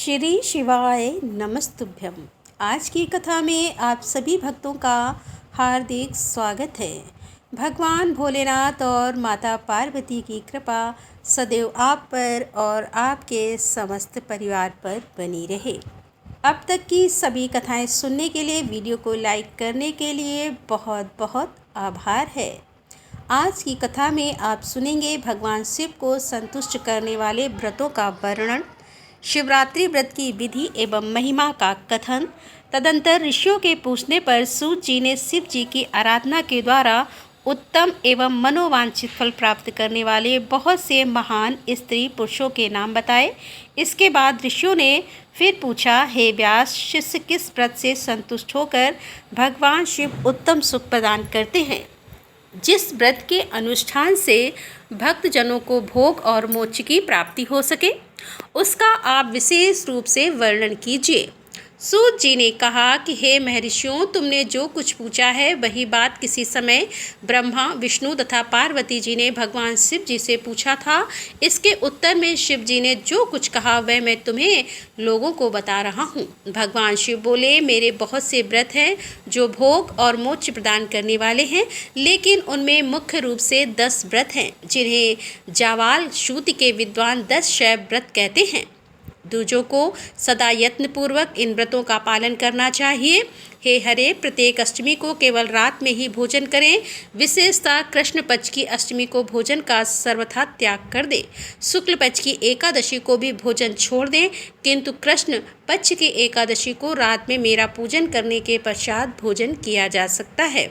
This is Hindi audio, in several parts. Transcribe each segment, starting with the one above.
श्री शिवाय नमस्तुभ्यम। आज की कथा में आप सभी भक्तों का हार्दिक स्वागत है। भगवान भोलेनाथ और माता पार्वती की कृपा सदैव आप पर और आपके समस्त परिवार पर बनी रहे। अब तक की सभी कथाएं सुनने के लिए वीडियो को लाइक करने के लिए बहुत बहुत आभार है। आज की कथा में आप सुनेंगे भगवान शिव को संतुष्ट करने वाले व्रतों का वर्णन, शिवरात्रि व्रत की विधि एवं महिमा का कथन। तदंतर ऋषियों के पूछने पर सूत जी ने शिव जी की आराधना के द्वारा उत्तम एवं मनोवांछित फल प्राप्त करने वाले बहुत से महान स्त्री पुरुषों के नाम बताए। इसके बाद ऋषियों ने फिर पूछा, हे व्यास, शिष्य किस व्रत से संतुष्ट होकर भगवान शिव उत्तम सुख प्रदान करते हैं, जिस व्रत के अनुष्ठान से भक्तजनों को भोग और मोक्ष की प्राप्ति हो सके, उसका आप विशेष रूप से वर्णन कीजिए। सूत जी ने कहा कि हे महर्षियों, तुमने जो कुछ पूछा है वही बात किसी समय ब्रह्मा, विष्णु तथा पार्वती जी ने भगवान शिव जी से पूछा था। इसके उत्तर में शिव जी ने जो कुछ कहा वह मैं तुम्हें लोगों को बता रहा हूँ। भगवान शिव बोले, मेरे बहुत से व्रत हैं जो भोग और मोक्ष प्रदान करने वाले हैं, लेकिन उनमें मुख्य रूप से 10 व्रत हैं जिन्हें जावाल श्रुति के विद्वान 10 शैव व्रत कहते हैं। दूजों को सदा यत्नपूर्वक इन व्रतों का पालन करना चाहिए। हे हरे, प्रत्येक अष्टमी को केवल रात में ही भोजन करें। विशेषतः कृष्ण पक्ष की अष्टमी को भोजन का सर्वथा त्याग कर दें। शुक्ल पक्ष की एकादशी को भी भोजन छोड़ दें, किंतु कृष्ण पक्ष की एकादशी को रात में मेरा पूजन करने के पश्चात भोजन किया जा सकता है।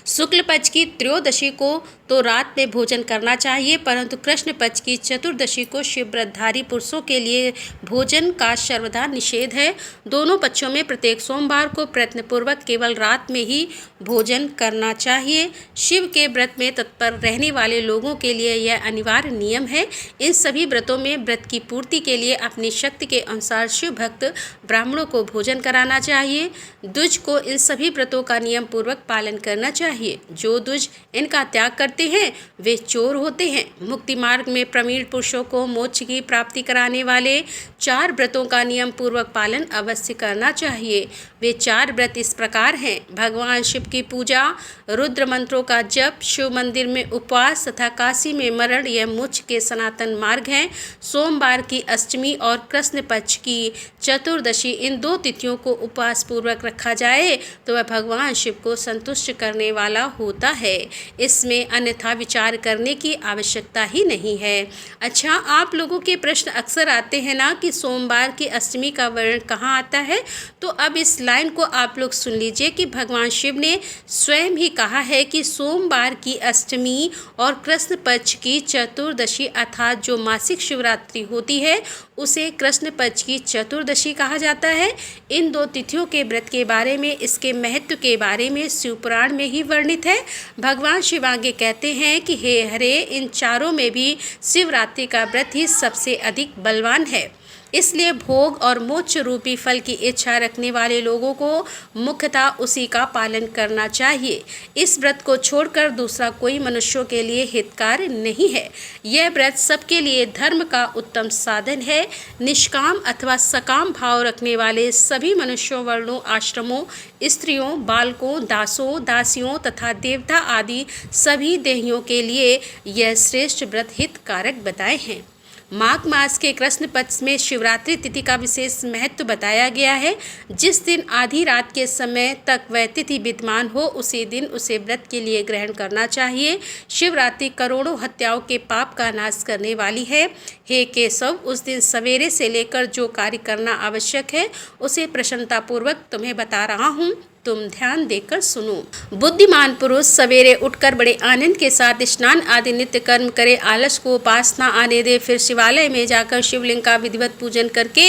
शुक्ल पक्ष की त्रयोदशी को तो रात में भोजन करना चाहिए, परंतु कृष्ण पक्ष की चतुर्दशी को शिव व्रतधारी पुरुषों के लिए भोजन का सर्वदा निषेध है। दोनों पक्षों में प्रत्येक सोमवार को प्रयत्नपूर्वक केवल रात में ही भोजन करना चाहिए। शिव के व्रत में तत्पर रहने वाले लोगों के लिए यह अनिवार्य नियम है। इन सभी व्रतों में व्रत की पूर्ति के लिए अपनी शक्ति के अनुसार शिव भक्त ब्राह्मणों को भोजन कराना चाहिए। द्विज को इन सभी व्रतों का नियम पूर्वक पालन करना चाहिए। जो द्विज इनका त्याग करते हैं वे चोर होते हैं। मुक्ति मार्ग में प्रवीण पुरुषों को मोक्ष की प्राप्ति कराने वाले 4 व्रतों का नियम पूर्वक पालन अवश्य करना चाहिए। वे 4 व्रत इस प्रकार हैं: भगवान शिव की पूजा, रुद्र मंत्रों का जप, शिव मंदिर में उपवास तथा काशी में मरण, यह मोक्ष के सनातन मार्ग हैं। सोमवार की अष्टमी और कृष्ण पक्ष की चतुर्दशी, इन 2 तिथियों को उपवास पूर्वक रखा जाए तो वह भगवान शिव को संतुष्ट करने वाला होता है। इसमें अन्यथा विचार करने की आवश्यकता ही नहीं है। अच्छा, आप लोगों के प्रश्न अक्सर आते हैं ना कि सोमवार की अष्टमी का वर्णन कहाँ आता है, तो अब इस लाइन को आप लोग सुन लीजिए कि भगवान शिव ने स्वयं ही कहा है कि सोमवार की अष्टमी और कृष्ण पक्ष की चतुर्दशी अर्थात जो मासिक शिवरात्रि होती है उसे कृष्ण पक्ष की चतुर्दशी कहा जाता है। इन 2 तिथियों के व्रत के बारे में, इसके महत्व के बारे में शिवपुराण में ही वर्णित है। भगवान शिव आगे कहते हैं कि हे हरे, इन चारों में भी शिवरात्रि का व्रत ही सबसे अधिक बलवान है। इसलिए भोग और मोक्ष रूपी फल की इच्छा रखने वाले लोगों को मुख्यतः उसी का पालन करना चाहिए। इस व्रत को छोड़कर दूसरा कोई मनुष्यों के लिए हितकार नहीं है। यह व्रत सबके लिए धर्म का उत्तम साधन है। निष्काम अथवा सकाम भाव रखने वाले सभी मनुष्यों, वर्णों, आश्रमों, स्त्रियों, बालकों, दासों, दासियों तथा देवता आदि सभी देहियों के लिए यह श्रेष्ठ व्रत हितकारक बताए हैं। माघ मास के कृष्ण पक्ष में शिवरात्रि तिथि का विशेष महत्व बताया गया है। जिस दिन आधी रात के समय तक वह तिथि विद्यमान हो, उसी दिन उसे व्रत के लिए ग्रहण करना चाहिए। शिवरात्रि करोड़ों हत्याओं के पाप का नाश करने वाली है। हे केशव, उस दिन सवेरे से लेकर जो कार्य करना आवश्यक है उसे प्रसन्नतापूर्वक तुम्हें बता रहा हूँ, तुम ध्यान देकर सुनो। बुद्धिमान पुरुष सवेरे उठकर बड़े आनंद के साथ स्नान आदि नित्य कर्म करे, आलस को पास न आने दे। फिर शिवालय में जाकर शिवलिंग का विधिवत पूजन करके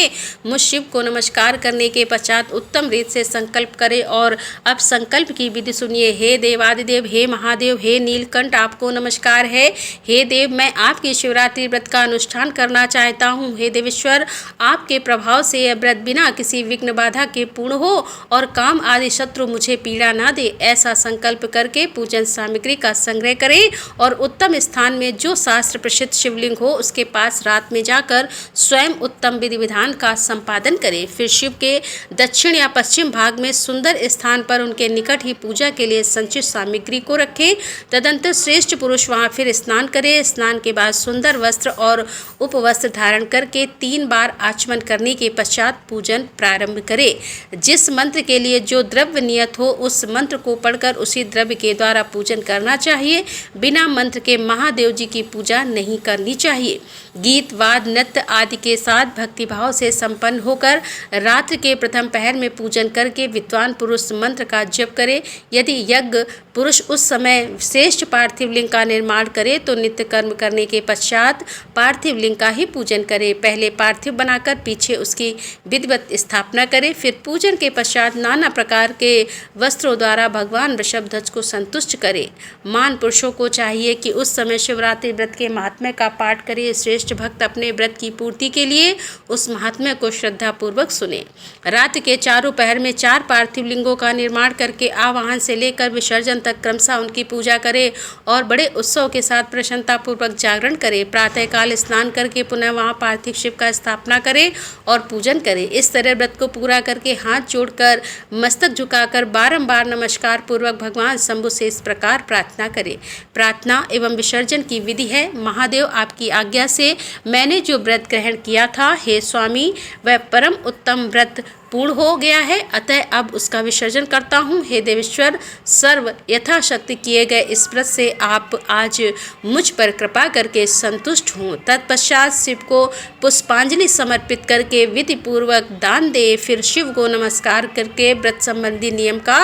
मुझ शिव को नमस्कार करने के पश्चात उत्तम रीत से संकल्प करे। और अब संकल्प की विधि सुनिए। हे देवादिदेव, हे महादेव, हे नीलकंठ, आपको नमस्कार है। हे देव, मैं आपकी शिवरात्रि व्रत का अनुष्ठान करना चाहता हूँ। हे देवेश्वर, आपके प्रभाव से यह व्रत बिना किसी विघ्न बाधा के पूर्ण हो और काम आदि शत्रु मुझे पीड़ा ना दे, ऐसा संकल्प करके पूजन सामग्री का संग्रह करें और उत्तम स्थान में जो शास्त्र प्रसिद्ध शिवलिंग हो उसके पास रात में जाकर स्वयं उत्तम विधि विधान का संपादन करें। फिर शिव के दक्षिण या पश्चिम भाग में सुंदर स्थान पर उनके निकट ही पूजा के लिए संचित सामग्री को रखें। तदंतर श्रेष्ठ पुरुष वहां फिर स्नान करें। स्नान के बाद सुंदर वस्त्र और उपवस्त्र धारण करके 3 बार आचमन करने के पश्चात पूजन प्रारंभ करें। जिस मंत्र के लिए जो द्रव्य नियत हो उस मंत्र को पढ़कर उसी द्रव्य के द्वारा पूजन करना चाहिए। बिना मंत्र के महादेव जी की पूजा नहीं करनी चाहिए। गीत वाद नृत्य आदि के साथ भक्तिभाव से संपन्न होकर रात्रि के प्रथम पहर में पूजन करके विद्वान पुरुष मंत्र का जप करे। यदि यज्ञ पुरुष उस समय श्रेष्ठ पार्थिव लिंग का निर्माण करे तो नित्य कर्म करने के पश्चात पार्थिव लिंग का ही पूजन करे। पहले पार्थिव बनाकर पीछे उसकी विधिवत स्थापना करे। फिर पूजन के पश्चात नाना प्रकार के वस्त्रों द्वारा भगवान वृषभध्वज को संतुष्ट करे। मान पुरुषों को चाहिए कि उस समय शिवरात्रि व्रत के महात्म्य का पाठ करे। श्रेष्ठ भक्त अपने व्रत की पूर्ति के लिए उस महात्म्य को श्रद्धा पूर्वक सुने। रात के चारों पहर में 4 पार्थिव लिंगों का निर्माण करके आवाहन से लेकर विसर्जन तक क्रमशः उनकी पूजा करे और बड़े उत्सव के साथ प्रसन्नता पूर्वक जागरण करे। प्रातःकाल स्नान करके पुनः वहां पार्थिव शिव का स्थापना करे और पूजन करे। इस तरह व्रत को पूरा करके हाथ जोड़कर मस्तक झुकाकर बारंबार नमस्कार पूर्वक भगवान शंभु से इस प्रकार प्रार्थना करे। प्रार्थना एवं विसर्जन की विधि है। महादेव, आपकी आज्ञा से मैंने जो व्रत ग्रहण किया था, हे स्वामी, वह परम उत्तम व्रत पूर्ण हो गया है, अतः अब उसका विसर्जन करता हूँ। हे देवेश्वर, सर्व यथाशक्ति किए गए इस व्रत से आप आज मुझ पर कृपा करके संतुष्ट हों। तत्पश्चात शिव को पुष्पांजलि समर्पित करके विधि पूर्वक दान दे। फिर शिव को नमस्कार करके व्रत संबंधी नियम का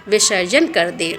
विसर्जन कर दे।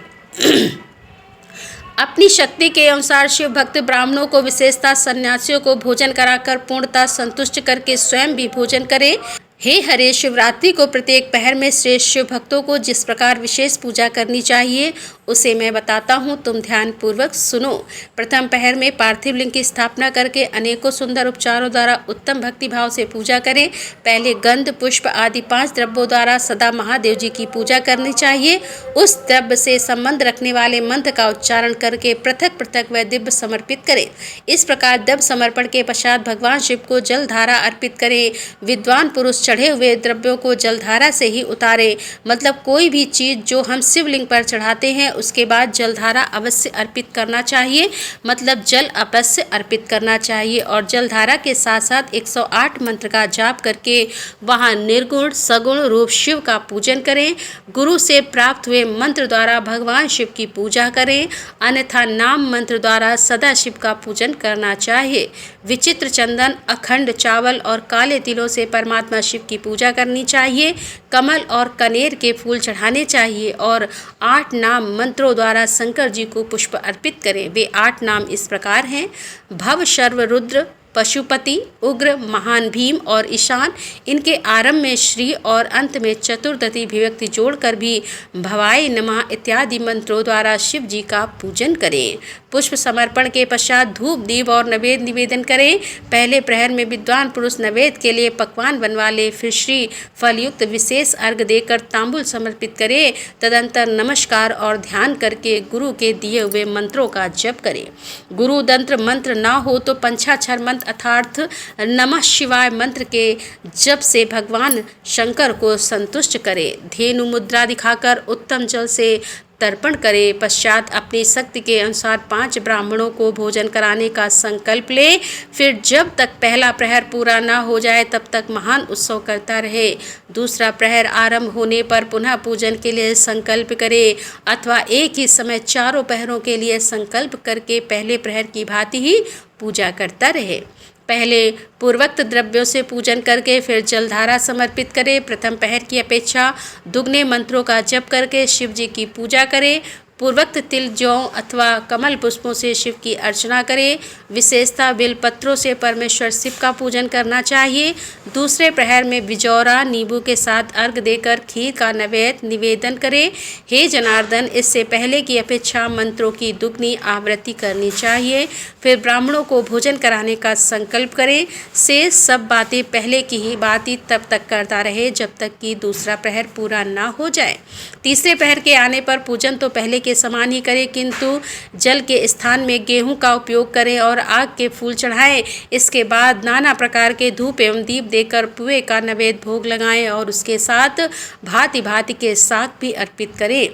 अपनी शक्ति के अनुसार शिव भक्त ब्राह्मणों को, विशेषतः सन्यासियों को भोजन कराकर पूर्णतः संतुष्ट करके स्वयं भी भोजन करे। हे हरे, शिवरात्रि को प्रत्येक पहर में श्रेष्ठ शिव भक्तों को जिस प्रकार विशेष पूजा करनी चाहिए उसे मैं बताता हूँ, तुम ध्यान पूर्वक सुनो। प्रथम पहर में पार्थिव लिंग की स्थापना करके अनेकों सुंदर उपचारों द्वारा उत्तम भक्ति भाव से पूजा करें। पहले गंध पुष्प आदि 5 द्रव्यों द्वारा सदा महादेव जी की पूजा करनी चाहिए। उस द्रव्य से संबंध रखने वाले मंत्र का उच्चारण करके पृथक पृथक वह दिव्य समर्पित करें। इस प्रकार द्रव्य समर्पण के पश्चात भगवान शिव को जलधारा अर्पित करें। विद्वान पुरुष चढ़े हुए द्रव्यों को जलधारा से ही उतारे। मतलब कोई भी चीज जो हम शिवलिंग पर चढ़ाते हैं उसके बाद जलधारा अवश्य अर्पित करना चाहिए। मतलब जल अवश्य अर्पित करना चाहिए और जलधारा के साथ साथ 108 मंत्र का जाप करके वहां निर्गुण सगुण रूप शिव का पूजन करें। गुरु से प्राप्त हुए मंत्र द्वारा भगवान शिव की पूजा करें, अन्यथा नाम मंत्र द्वारा सदा शिव का पूजन करना चाहिए। विचित्र चंदन, अखंड चावल और काले तिलों से परमात्मा शिव की पूजा करनी चाहिए। कमल और कनेर के फूल चढ़ाने चाहिए और 8 नाम मंत्रों द्वारा शंकर जी को पुष्प अर्पित करें। वे 8 नाम इस प्रकार हैं: भव, शर्व, रुद्र, पशुपति, उग्र, महान भीम और ईशान। इनके आरंभ में श्री और अंत में चतुर्दशी विभक्ति जोड़कर भी भवाय नमः इत्यादि मंत्रों द्वारा शिव जी का पूजन करें। पुष्प समर्पण के पश्चात धूप दीप और नैवेद्य निवेदन करें। पहले प्रहर में विद्वान पुरुष नैवेद्य के लिए पकवान बनवा ले, फिर श्री फलयुक्त विशेष अर्घ देकर तांबुल समर्पित करें। तदंतर नमस्कार और ध्यान करके गुरु के दिए हुए मंत्रों का जप करें। गुरु तंत्र मंत्र ना हो तो पंचाक्षर मंत्र अर्थात नमः शिवाय मंत्र के जप से भगवान शंकर को संतुष्ट करे। धेनु मुद्रा दिखाकर उत्तम जल से तर्पण करे। पश्चात अपनी शक्ति के अनुसार 5 ब्राह्मणों को भोजन कराने का संकल्प ले। फिर जब तक पहला प्रहर पूरा न हो जाए तब तक महान उत्सव करता रहे। दूसरा प्रहर आरंभ होने पर पुनः पूजन के लिए संकल्प करे अथवा एक ही समय चारों प्रहरों के लिए संकल्प करके पहले प्रहर की भांति ही पूजा करता रहे। पहले पूर्वोक्त द्रव्यों से पूजन करके फिर जलधारा समर्पित करें। प्रथम पहर की अपेक्षा दुगने मंत्रों का जप करके शिव जी की पूजा करें। पूर्वोक्त तिल, जौ अथवा कमल पुष्पों से शिव की अर्चना करें। विशेषतः बेल पत्रों से परमेश्वर शिव का पूजन करना चाहिए। दूसरे प्रहर में बिजौरा नींबू के साथ अर्घ देकर खीर का नैवेद्य निवेदन करें। हे जनार्दन, इससे पहले की अपेक्षा मंत्रों की दुगनी आवृत्ति करनी चाहिए। फिर ब्राह्मणों को भोजन कराने का संकल्प करें। शेष सब बातें पहले की ही बातें तब तक करता रहे जब तक कि दूसरा प्रहर पूरा ना हो जाए। तीसरे प्रहर के आने पर पूजन तो पहले के समान ही करें, किंतु जल के स्थान में गेहूं का उपयोग करें और आग के फूल चढ़ाएं। इसके बाद नाना प्रकार के धूप एवं दीप देकर पुए का नैवेद्य भोग लगाएं और उसके साथ भांति भांति के साग भी अर्पित करें।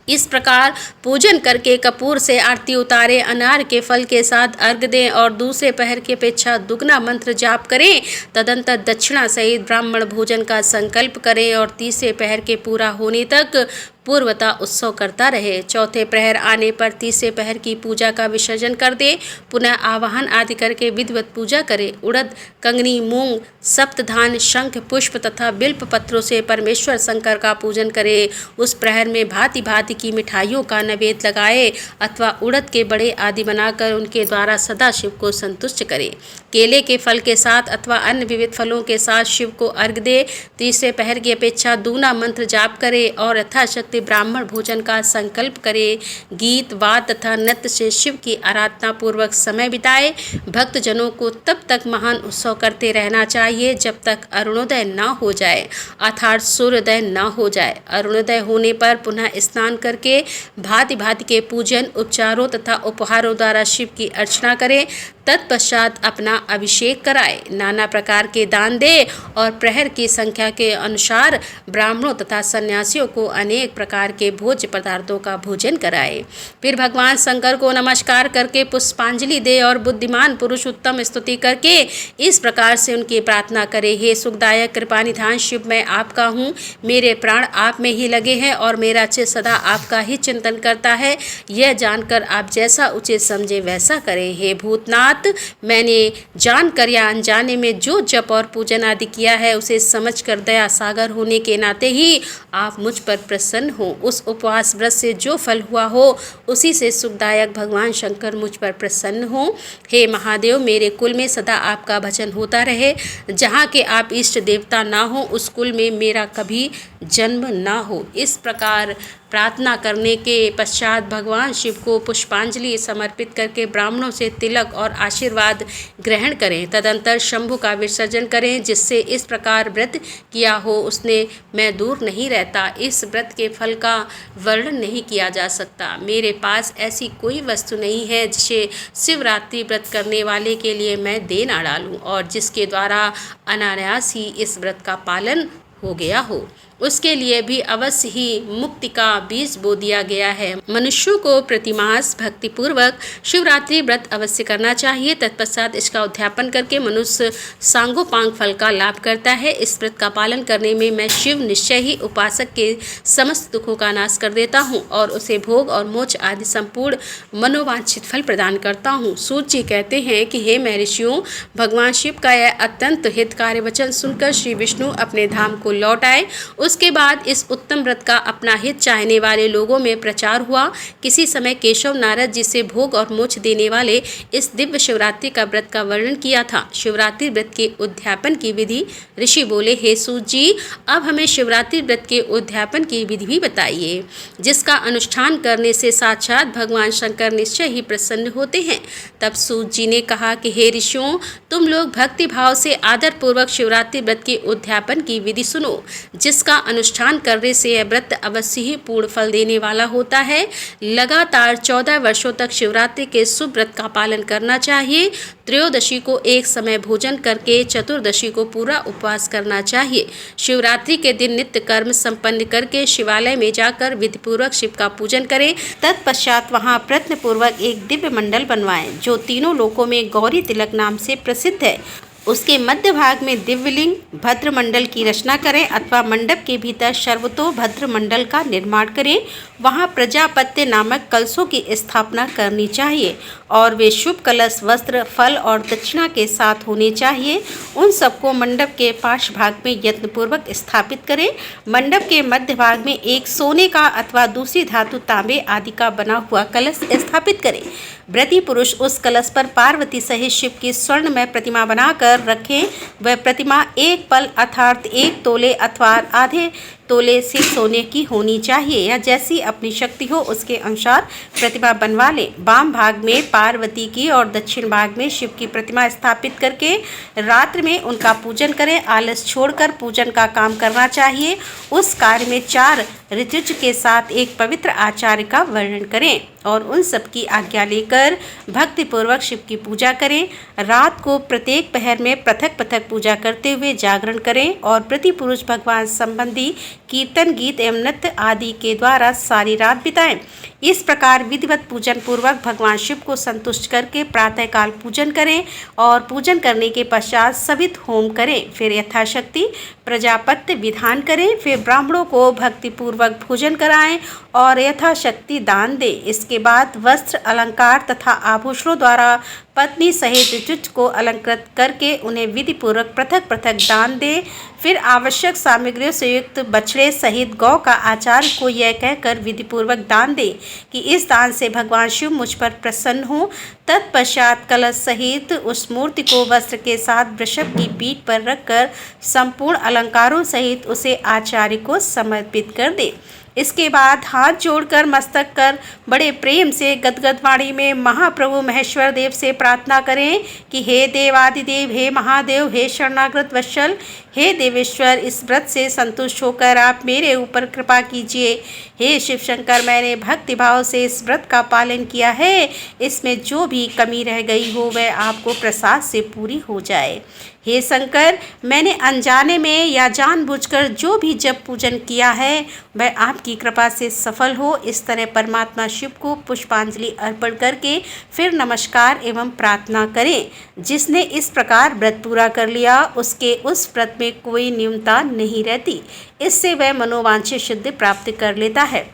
इस प्रकार पूजन करके कपूर से आरती उतारे, अनार के फल के साथ अर्घ दें और दूसरे पहर की अपेक्षा दुगना मंत्र जाप करें। तदंतर दक्षिणा सहित ब्राह्मण भोजन का संकल्प करें और तीसरे पहर के पूरा होने तक पूर्वता उत्सव करता रहे। चौथे प्रहर आने पर तीसरे पहर की पूजा का विसर्जन कर दे। पुनः आवाहन आदि करके विधिवत पूजा करे। उड़द, कंगनी, मूंग, सप्तधान, शंख, पुष्प तथा बिल्व पत्रों से परमेश्वर शंकर का पूजन करे। उस प्रहर में भांति भांति की मिठाइयों का नैवेद्य लगाए अथवा उड़द के बड़े आदि बनाकर उनके द्वारा सदा शिव को संतुष्ट करे। केले के फल के साथ अथवा अन्य विविध फलों के साथ शिव को अर्घ दे। तीसरे पहर की अपेक्षा दूना मंत्र जाप करे और यथाशक्ति ब्राह्मण भोजन का संकल्प करे। गीत, वाद तथा नृत्य से शिव की आराधना पूर्वक समय बिताए। भक्तजनों को तब तक महान उत्सव करते रहना चाहिए जब तक अरुणोदय न हो जाए, अर्थात सूर्योदय न हो जाए। अरुणोदय होने पर पुनः स्नान करके भांति भांति के पूजन, उपचारों तथा उपहारों द्वारा शिव की अर्चना करें। तत्पश्चात अपना अभिषेक कराए, नाना प्रकार के दान दे और प्रहर की संख्या के अनुसार ब्राह्मणों तथा सन्यासियों को अनेक प्रकार के भोज्य पदार्थों का भोजन कराए। फिर भगवान शंकर को नमस्कार करके पुष्पांजलि दे और बुद्धिमान पुरुष उत्तम स्तुति करके इस प्रकार से उनकी प्रार्थना करे। हे सुखदायक कृपानिधान शिव, मैं आपका हूँ, मेरे प्राण आप में ही लगे हैं और मेरा चित्त सदा आपका ही चिंतन करता है। यह जानकर आप जैसा उचित समझे वैसा करें। हे भूतनाथ, मैंने जानकर या अनजाने में जो जप और पूजन आदि किया है उसे समझकर दया सागर होने के नाते ही आप मुझ पर प्रसन्न हो। उस उपवास व्रत से जो फल हुआ हो उसी से सुखदायक भगवान शंकर मुझ पर प्रसन्न हो। हे महादेव, मेरे कुल में सदा आपका भजन होता रहे। जहाँ के आप इष्ट देवता ना हो उस कुल में मेरा कभी जन्म ना हो। इस प्रकार प्रार्थना करने के पश्चात भगवान शिव को पुष्पांजलि समर्पित करके ब्राह्मणों से तिलक और आशीर्वाद ग्रहण करें। तदंतर शंभु का विसर्जन करें। जिससे इस प्रकार व्रत किया हो उसने मैं दूर नहीं रहता। इस व्रत के फल का वर्णन नहीं किया जा सकता। मेरे पास ऐसी कोई वस्तु नहीं है जिसे शिवरात्रि व्रत करने वाले के लिए मैं दे ना डालूं और जिसके द्वारा अनायास ही इस व्रत का पालन हो गया हो। उसके लिए भी अवश्य ही मुक्ति का बीज बो दिया गया है। मनुष्यों को प्रतिमास भक्तिपूर्वक शिवरात्रि व्रत अवश्य करना चाहिए। तत्पश्चात इसका उद्यापन करके मनुष्य सांगोपांग फल का लाभ करता है। इस व्रत का पालन करने में मैं शिव निश्चय ही उपासक के समस्त दुखों का नाश कर देता हूँ और उसे भोग और मोक्ष आदि संपूर्ण मनोवांछित फल प्रदान करता हूँ। सूत जी कहते हैं कि हे महर्षियों, भगवान शिव का यह अत्यंत हितकारी वचन सुनकर श्री विष्णु अपने धाम को लौट आए। उसके बाद इस उत्तम व्रत का अपना हित चाहने वाले लोगों में प्रचार हुआ। किसी समय केशव नारद जी से भोग और मोक्ष देने वाले इस दिव्य शिवरात्रि का व्रत का वर्णन किया था। शिवरात्रि व्रत के उद्यापन की विधि ऋषि बोले, हे सूत जी, अब हमें शिवरात्रि व्रत के उद्यापन की विधि भी बताइए, जिसका अनुष्ठान करने से साक्षात भगवान शंकर निश्चय ही प्रसन्न होते हैं। तब सूत जी ने कहा कि हे ऋषियों, तुम लोग भक्ति भाव से आदर पूर्वक शिवरात्रि व्रत के उद्यापन की विधि सुनो, जिसका अनुष्ठान करने से यह व्रत अवश्य ही पूर्ण फल देने वाला होता है। लगातार 14 वर्षों तक शिवरात्रि के शुभ व्रत का पालन करना चाहिए। त्रयोदशी को एक समय भोजन करके चतुर्दशी को पूरा उपवास करना चाहिए। शिवरात्रि के दिन नित्य कर्म संपन्न करके शिवालय में जाकर विधिपूर्वक शिव का पूजन करें। तत्पश्चात वहां प्रयत्न पूर्वक एक दिव्य मंडल बनवाएं जो तीनों लोकों में गौरी तिलक नाम से प्रसिद्ध है। उसके मध्य भाग में दिव्यलिंग भद्रमंडल की रचना करें अथवा मंडप के भीतर सर्वतो भद्रमंडल का निर्माण करें। वहां प्रजापत्य नामक कलशों की स्थापना करनी चाहिए और वे शुभ कलश वस्त्र फल और दक्षिणा के साथ होने चाहिए। उन सबको मंडप के पार्श्व भाग में यत्नपूर्वक स्थापित करें। मंडप के मध्य भाग में एक सोने का अथवा दूसरी धातु तांबे आदि का बना हुआ कलश स्थापित करें। व्रती पुरुष उस कलश पर पार्वती सहित शिव की स्वर्णमय प्रतिमा बनाकर रखें। वह प्रतिमा एक पल अर्थात 1 तोले अथवा आधे तोले से सोने की होनी चाहिए या जैसी अपनी शक्ति हो उसके अनुसार प्रतिमा बनवा लें। वाम भाग में पार्वती की और दक्षिण भाग में शिव की प्रतिमा स्थापित करके रात्रि में उनका पूजन करें। आलस छोड़कर पूजन का काम करना चाहिए। उस कार्य में 4 ऋतुज के साथ एक पवित्र आचार्य का वर्णन करें और उन सब की आज्ञा लेकर भक्तिपूर्वक शिव की पूजा करें। रात को प्रत्येक पहर में पृथक पृथक पूजा करते हुए जागरण करें और प्रति पुरुष भगवान संबंधी कीर्तन गीत एवं नृत्य आदि के द्वारा सारी रात बिताएं। इस प्रकार विधिवत पूजन पूर्वक भगवान शिव को संतुष्ट करके प्रातःकाल पूजन करें और पूजन करने के पश्चात सवित होम करें। फिर यथाशक्ति प्रजापत्य विधान करें। फिर ब्राह्मणों को भक्तिपूर्वक भोजन कराएं और यथाशक्ति दान दें। इसके बाद वस्त्र अलंकार तथा आभूषणों द्वारा पत्नी सहित ऋतुज को अलंकृत करके उन्हें विधि पूर्वक पृथक पृथक दान दे। फिर आवश्यक सामग्रियों से युक्त बछड़े सहित गौ का आचार्य को यह कहकर विधि पूर्वक दान दे कि इस दान से भगवान शिव मुझ पर प्रसन्न हो। तत्पश्चात कलश सहित उस मूर्ति को वस्त्र के साथ वृषभ की पीठ पर रखकर संपूर्ण अलंकारों सहित उसे आचार्य को समर्पित कर दे। इसके बाद हाथ जोड़कर मस्तक कर बड़े प्रेम से गदगद वाणी में महाप्रभु महेश्वर देव से प्रार्थना करें कि हे देवादिदेव, हे महादेव, हे शरणागत वत्सल, हे देवेश्वर, इस व्रत से संतुष्ट होकर आप मेरे ऊपर कृपा कीजिए। हे शिव शंकर, मैंने भक्ति भाव से इस व्रत का पालन किया है। इसमें जो भी कमी रह गई हो वह आपको प्रसाद से पूरी हो जाए। हे शंकर, मैंने अनजाने में या जानबूझकर जो भी जप पूजन किया है वह आपकी कृपा से सफल हो। इस तरह परमात्मा शिव को पुष्पांजलि अर्पण करके फिर नमस्कार एवं प्रार्थना करें। जिसने इस प्रकार व्रत पूरा कर लिया उसके उस व्रत में कोई न्यूनता नहीं रहती। इससे वह मनोवांछित सिद्धि प्राप्त कर लेता है।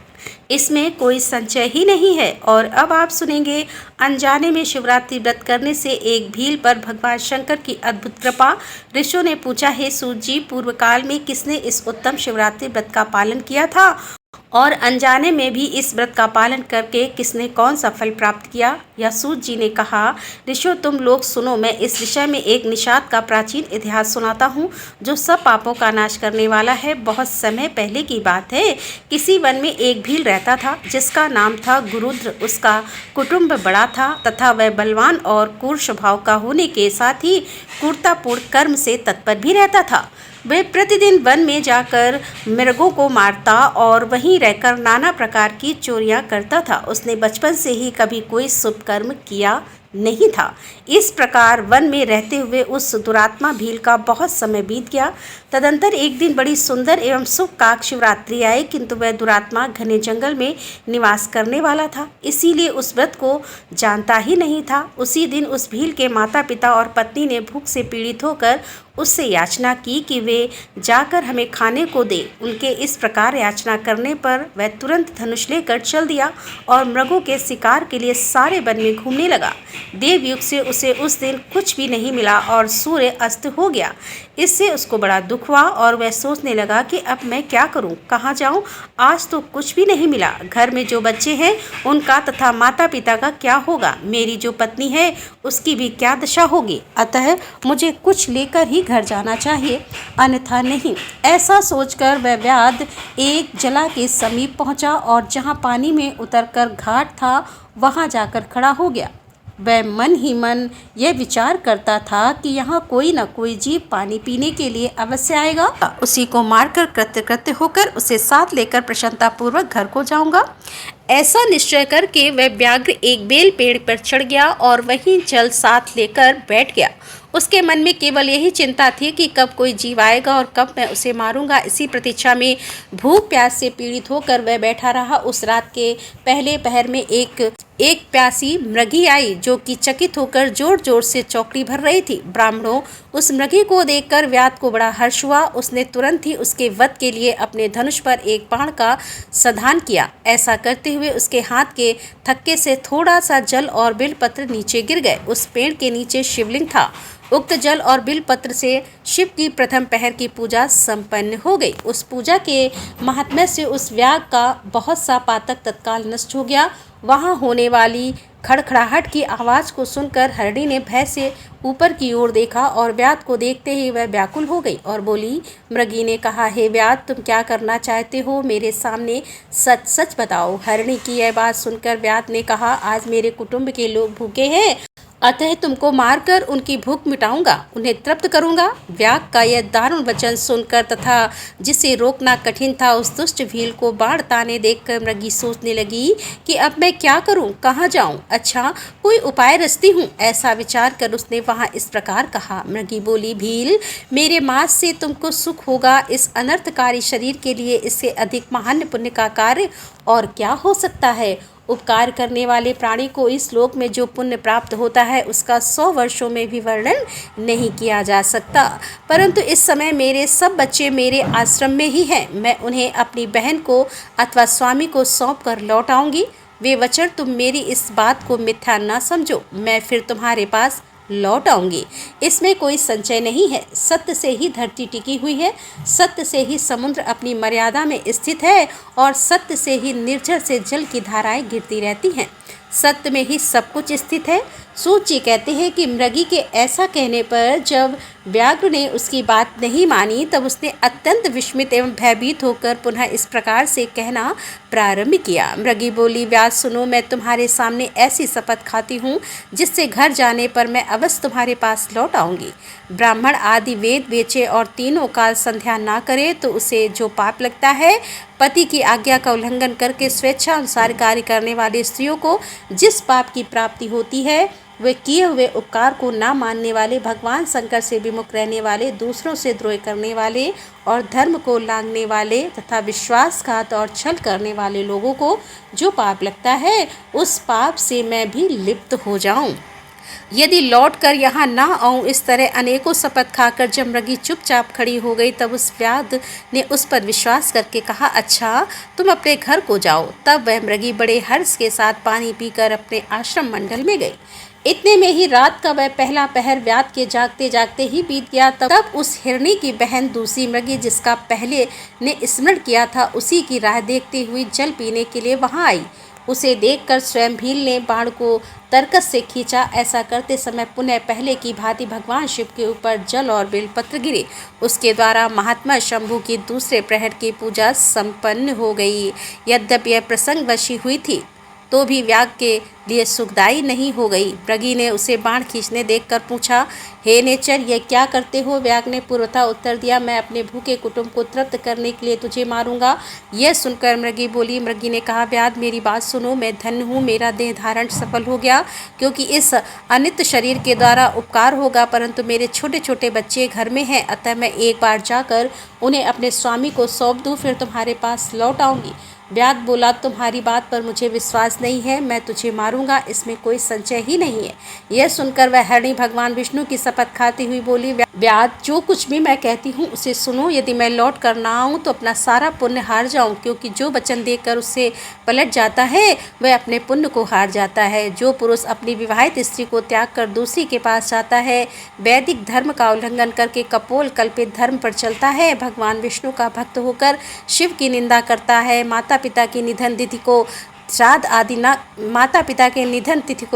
इसमें कोई संचय ही नहीं है। और अब आप सुनेंगे अनजाने में शिवरात्रि व्रत करने से एक भील पर भगवान शंकर की अद्भुत कृपा। ऋषियों ने पूछा, हे सूत जी, पूर्व काल में किसने इस उत्तम शिवरात्रि व्रत का पालन किया था और अनजाने में भी इस व्रत का पालन करके किसने कौन सा फल प्राप्त किया? या सूत जी ने कहा, ऋषियों तुम लोग सुनो, मैं इस विषय में एक निषाद का प्राचीन इतिहास सुनाता हूँ जो सब पापों का नाश करने वाला है। बहुत समय पहले की बात है। किसी वन में एक भील रहता था जिसका नाम था गुरुद्र। उसका कुटुंब बड़ा था तथा वह बलवान और क्रूर स्वभाव का होने के साथ ही क्रूरतापूर्ण कर्म से तत्पर भी रहता था। वह प्रतिदिन वन में जाकर मृगों को मारता और वहीं रहकर नाना प्रकार की चोरियां करता था। उसने बचपन से ही कभी कोई शुभ कर्म किया नहीं था। इस प्रकार वन में रहते हुए उस दुरात्मा भील का बहुत समय बीत गया। तदंतर एक दिन बड़ी सुंदर एवं शुभ काक शिवरात्रि आई, किंतु वह दुरात्मा घने जंगल में निवास करने वाला था, इसीलिए उस व्रत को जानता ही नहीं था। उसी दिन उस भील के माता पिता और पत्नी ने भूख से पीड़ित होकर उससे याचना की कि वे जाकर हमें खाने को दे। उनके इस प्रकार याचना करने पर वह तुरंत धनुष लेकर चल दिया और मृगों के शिकार के लिए सारे वन में घूमने लगा। देवयुग से उसे उस दिन कुछ भी नहीं मिला और सूर्य अस्त हो गया। इससे उसको बड़ा दुख हुआ और वह सोचने लगा कि अब मैं क्या करूं, कहाँ जाऊं? आज तो कुछ भी नहीं मिला। घर में जो बच्चे हैं उनका तथा माता पिता का क्या होगा? मेरी जो पत्नी है उसकी भी क्या दशा होगी? अतः मुझे कुछ लेकर ही घर जाना चाहिए, अन्यथा नहीं। ऐसा सोचकर वह व्याध एक जला के समीप पहुंचा और जहां पानी में उतरकर घाट था वहां जाकर खड़ा हो गया। वह मन ही मन यह विचार करता था कि यहाँ कोई न कोई जीव पानी पीने के लिए अवश्य आएगा। उसी को मारकर कृत्य होकर उसे साथ लेकर प्रसन्नतापूर्वक घर को जाऊंगा। ऐसा निश्चय करके वह व्याघ्र एक बेल पेड़ पर चढ़ गया और वहीं जल साथ लेकर बैठ गया। उसके मन में केवल यही चिंता थी कि कब कोई जीव आएगा और कब मैं उसे मारूंगा। इसी प्रतीक्षा में भूख प्यास से पीड़ित होकर वह बैठा रहा। उस रात के पहले पहर में एक एक प्यासी मृगी आई जो कि चकित होकर जोर जोर से चौकड़ी भर रही थी। ब्राह्मणों, उस मृगी को देखकर व्याध को बड़ा हर्ष हुआ। उसने तुरंत ही उसके वध के लिए अपने धनुष पर एक बाण का संधान किया। ऐसा करते हुए उसके हाथ के थक्के से थोड़ा सा जल और बेलपत्र नीचे गिर गए। उस पेड़ के नीचे शिवलिंग था। उक्त जल और बिलपत्र से शिव की प्रथम पहर की पूजा संपन्न हो गई। उस पूजा के महात्म्य से उस व्याघ का बहुत सा पातक तत्काल नष्ट हो गया। वहाँ होने वाली खड़खड़ाहट की आवाज़ को सुनकर हरणी ने भय से ऊपर की ओर देखा और व्याध को देखते ही वह व्याकुल हो गई और बोली। मृगी ने कहा, हे व्याध, तुम क्या करना चाहते हो? मेरे सामने सच सच बताओ। हरणी की यह बात सुनकर व्याध ने कहा, आज मेरे कुटुंब के लोग भूखे हैं, अतः तुमको मारकर उनकी भूख मिटाऊंगा, उन्हें तृप्त करूंगा। व्याघ का यह दारुण वचन सुनकर तथा जिसे रोकना कठिन था, उस दुष्ट भील को बाण ताने देखकर मृगी सोचने लगी कि अब मैं क्या करूं, कहाँ जाऊं? अच्छा, कोई उपाय रचती हूँ। ऐसा विचार कर उसने वहां इस प्रकार कहा। मृगी बोली, भील, मेरे मांस से तुमको सुख होगा। इस अनर्थकारी शरीर के लिए इससे अधिक महान पुण्य का कार्य और क्या हो सकता है? उपकार करने वाले प्राणी को इस लोक में जो पुण्य प्राप्त होता है उसका 100 वर्षों में भी वर्णन नहीं किया जा सकता। परंतु इस समय मेरे सब बच्चे मेरे आश्रम में ही हैं। मैं उन्हें अपनी बहन को अथवा स्वामी को सौंप कर लौट आऊँगी। वे वचन तुम मेरी इस बात को मिथ्या न समझो। मैं फिर तुम्हारे पास लौट आऊंगी, इसमें कोई संशय नहीं है। सत्य से ही धरती टिकी हुई है, सत्य से ही समुद्र अपनी मर्यादा में स्थित है और सत्य से ही निर्झर से जल की धाराएं गिरती रहती हैं। सत्य में ही सब कुछ स्थित है। सूत जी कहते हैं कि मृगी के ऐसा कहने पर जब व्याघ्र ने उसकी बात नहीं मानी, तब उसने अत्यंत विस्मित एवं भयभीत होकर पुनः इस प्रकार से कहना प्रारंभ किया। मृगी बोली, व्याध सुनो, मैं तुम्हारे सामने ऐसी शपथ खाती हूँ जिससे घर जाने पर मैं अवश्य तुम्हारे पास लौट आऊँगी। ब्राह्मण आदि वेद बेचे और तीनों काल संध्या ना करे तो उसे जो पाप लगता है, पति की आज्ञा का उल्लंघन करके स्वेच्छा अनुसार कार्य करने वाली स्त्रियों को जिस पाप की प्राप्ति होती है, वे किए हुए उपकार को ना मानने वाले, भगवान शंकर से विमुख रहने वाले, दूसरों से द्रोह करने वाले और धर्म को लांघने वाले तथा विश्वासघात और छल करने वाले लोगों को जो पाप लगता है, उस पाप से मैं भी लिप्त हो जाऊं। यदि लौट कर यहाँ ना आऊँ। इस तरह अनेकों शपथ खाकर जब मृगी चुपचाप खड़ी हो गई, तब उस व्याध ने उस पर विश्वास करके कहा, अच्छा, तुम अपने घर को जाओ। तब वह मृगी बड़े हर्ष के साथ पानी पीकर अपने आश्रम मंडल में गई। इतने में ही रात का वह पहला पहर व्याध के जागते जागते ही बीत गया। तब उस हिरणी की बहन दूसरी मृगी, जिसका पहले ने स्मरण किया था, उसी की राह देखती हुई जल पीने के लिए वहां आई। उसे देखकर स्वयं भील ने बाण को तरकस से खींचा। ऐसा करते समय पुनः पहले की भांति भगवान शिव के ऊपर जल और बेलपत्र गिरे। उसके द्वारा महात्मा शंभु की दूसरे प्रहर की पूजा संपन्न हो गई। यद्यपि यह प्रसंगवशी हुई थी तो भी व्याघ के लिए सुखदायी नहीं हो गई। मृगी ने उसे बाण खींचने देखकर पूछा, हे नेचर, यह क्या करते हो? व्याघ ने पूर्वतः उत्तर दिया, मैं अपने भूखे कुटुंब को तृप्त करने के लिए तुझे मारूंगा। यह सुनकर मृगी बोली। मृगी ने कहा, व्याध, मेरी बात सुनो, मैं धन्य हूँ, मेरा देह धारण सफल हो गया, क्योंकि इस अनित्य शरीर के द्वारा उपकार होगा, परंतु मेरे छोटे छोटे बच्चे घर में हैं, अतः मैं एक बार जाकर उन्हें अपने स्वामी को सौंप दूँ, फिर तुम्हारे पास लौट आऊँगी। व्याध बोला, तुम्हारी बात पर मुझे विश्वास नहीं है, मैं तुझे मारूंगा, इसमें कोई संशय ही नहीं है। यह सुनकर वह हरणी भगवान विष्णु की शपथ खाती हुई बोली, व्याध, जो कुछ भी मैं कहती हूँ उसे सुनो। यदि मैं लौट कर ना आऊँ तो अपना सारा पुण्य हार जाऊँ, क्योंकि जो वचन देकर उससे पलट जाता है वह अपने पुण्य को हार जाता है। जो पुरुष अपनी विवाहित स्त्री को त्याग कर दूसरी के पास जाता है, वैदिक धर्म का उल्लंघन करके कपोल कल्पित धर्म पर चलता है, भगवान विष्णु का भक्त होकर शिव की निंदा करता है, माता पिता के निधन तिथि को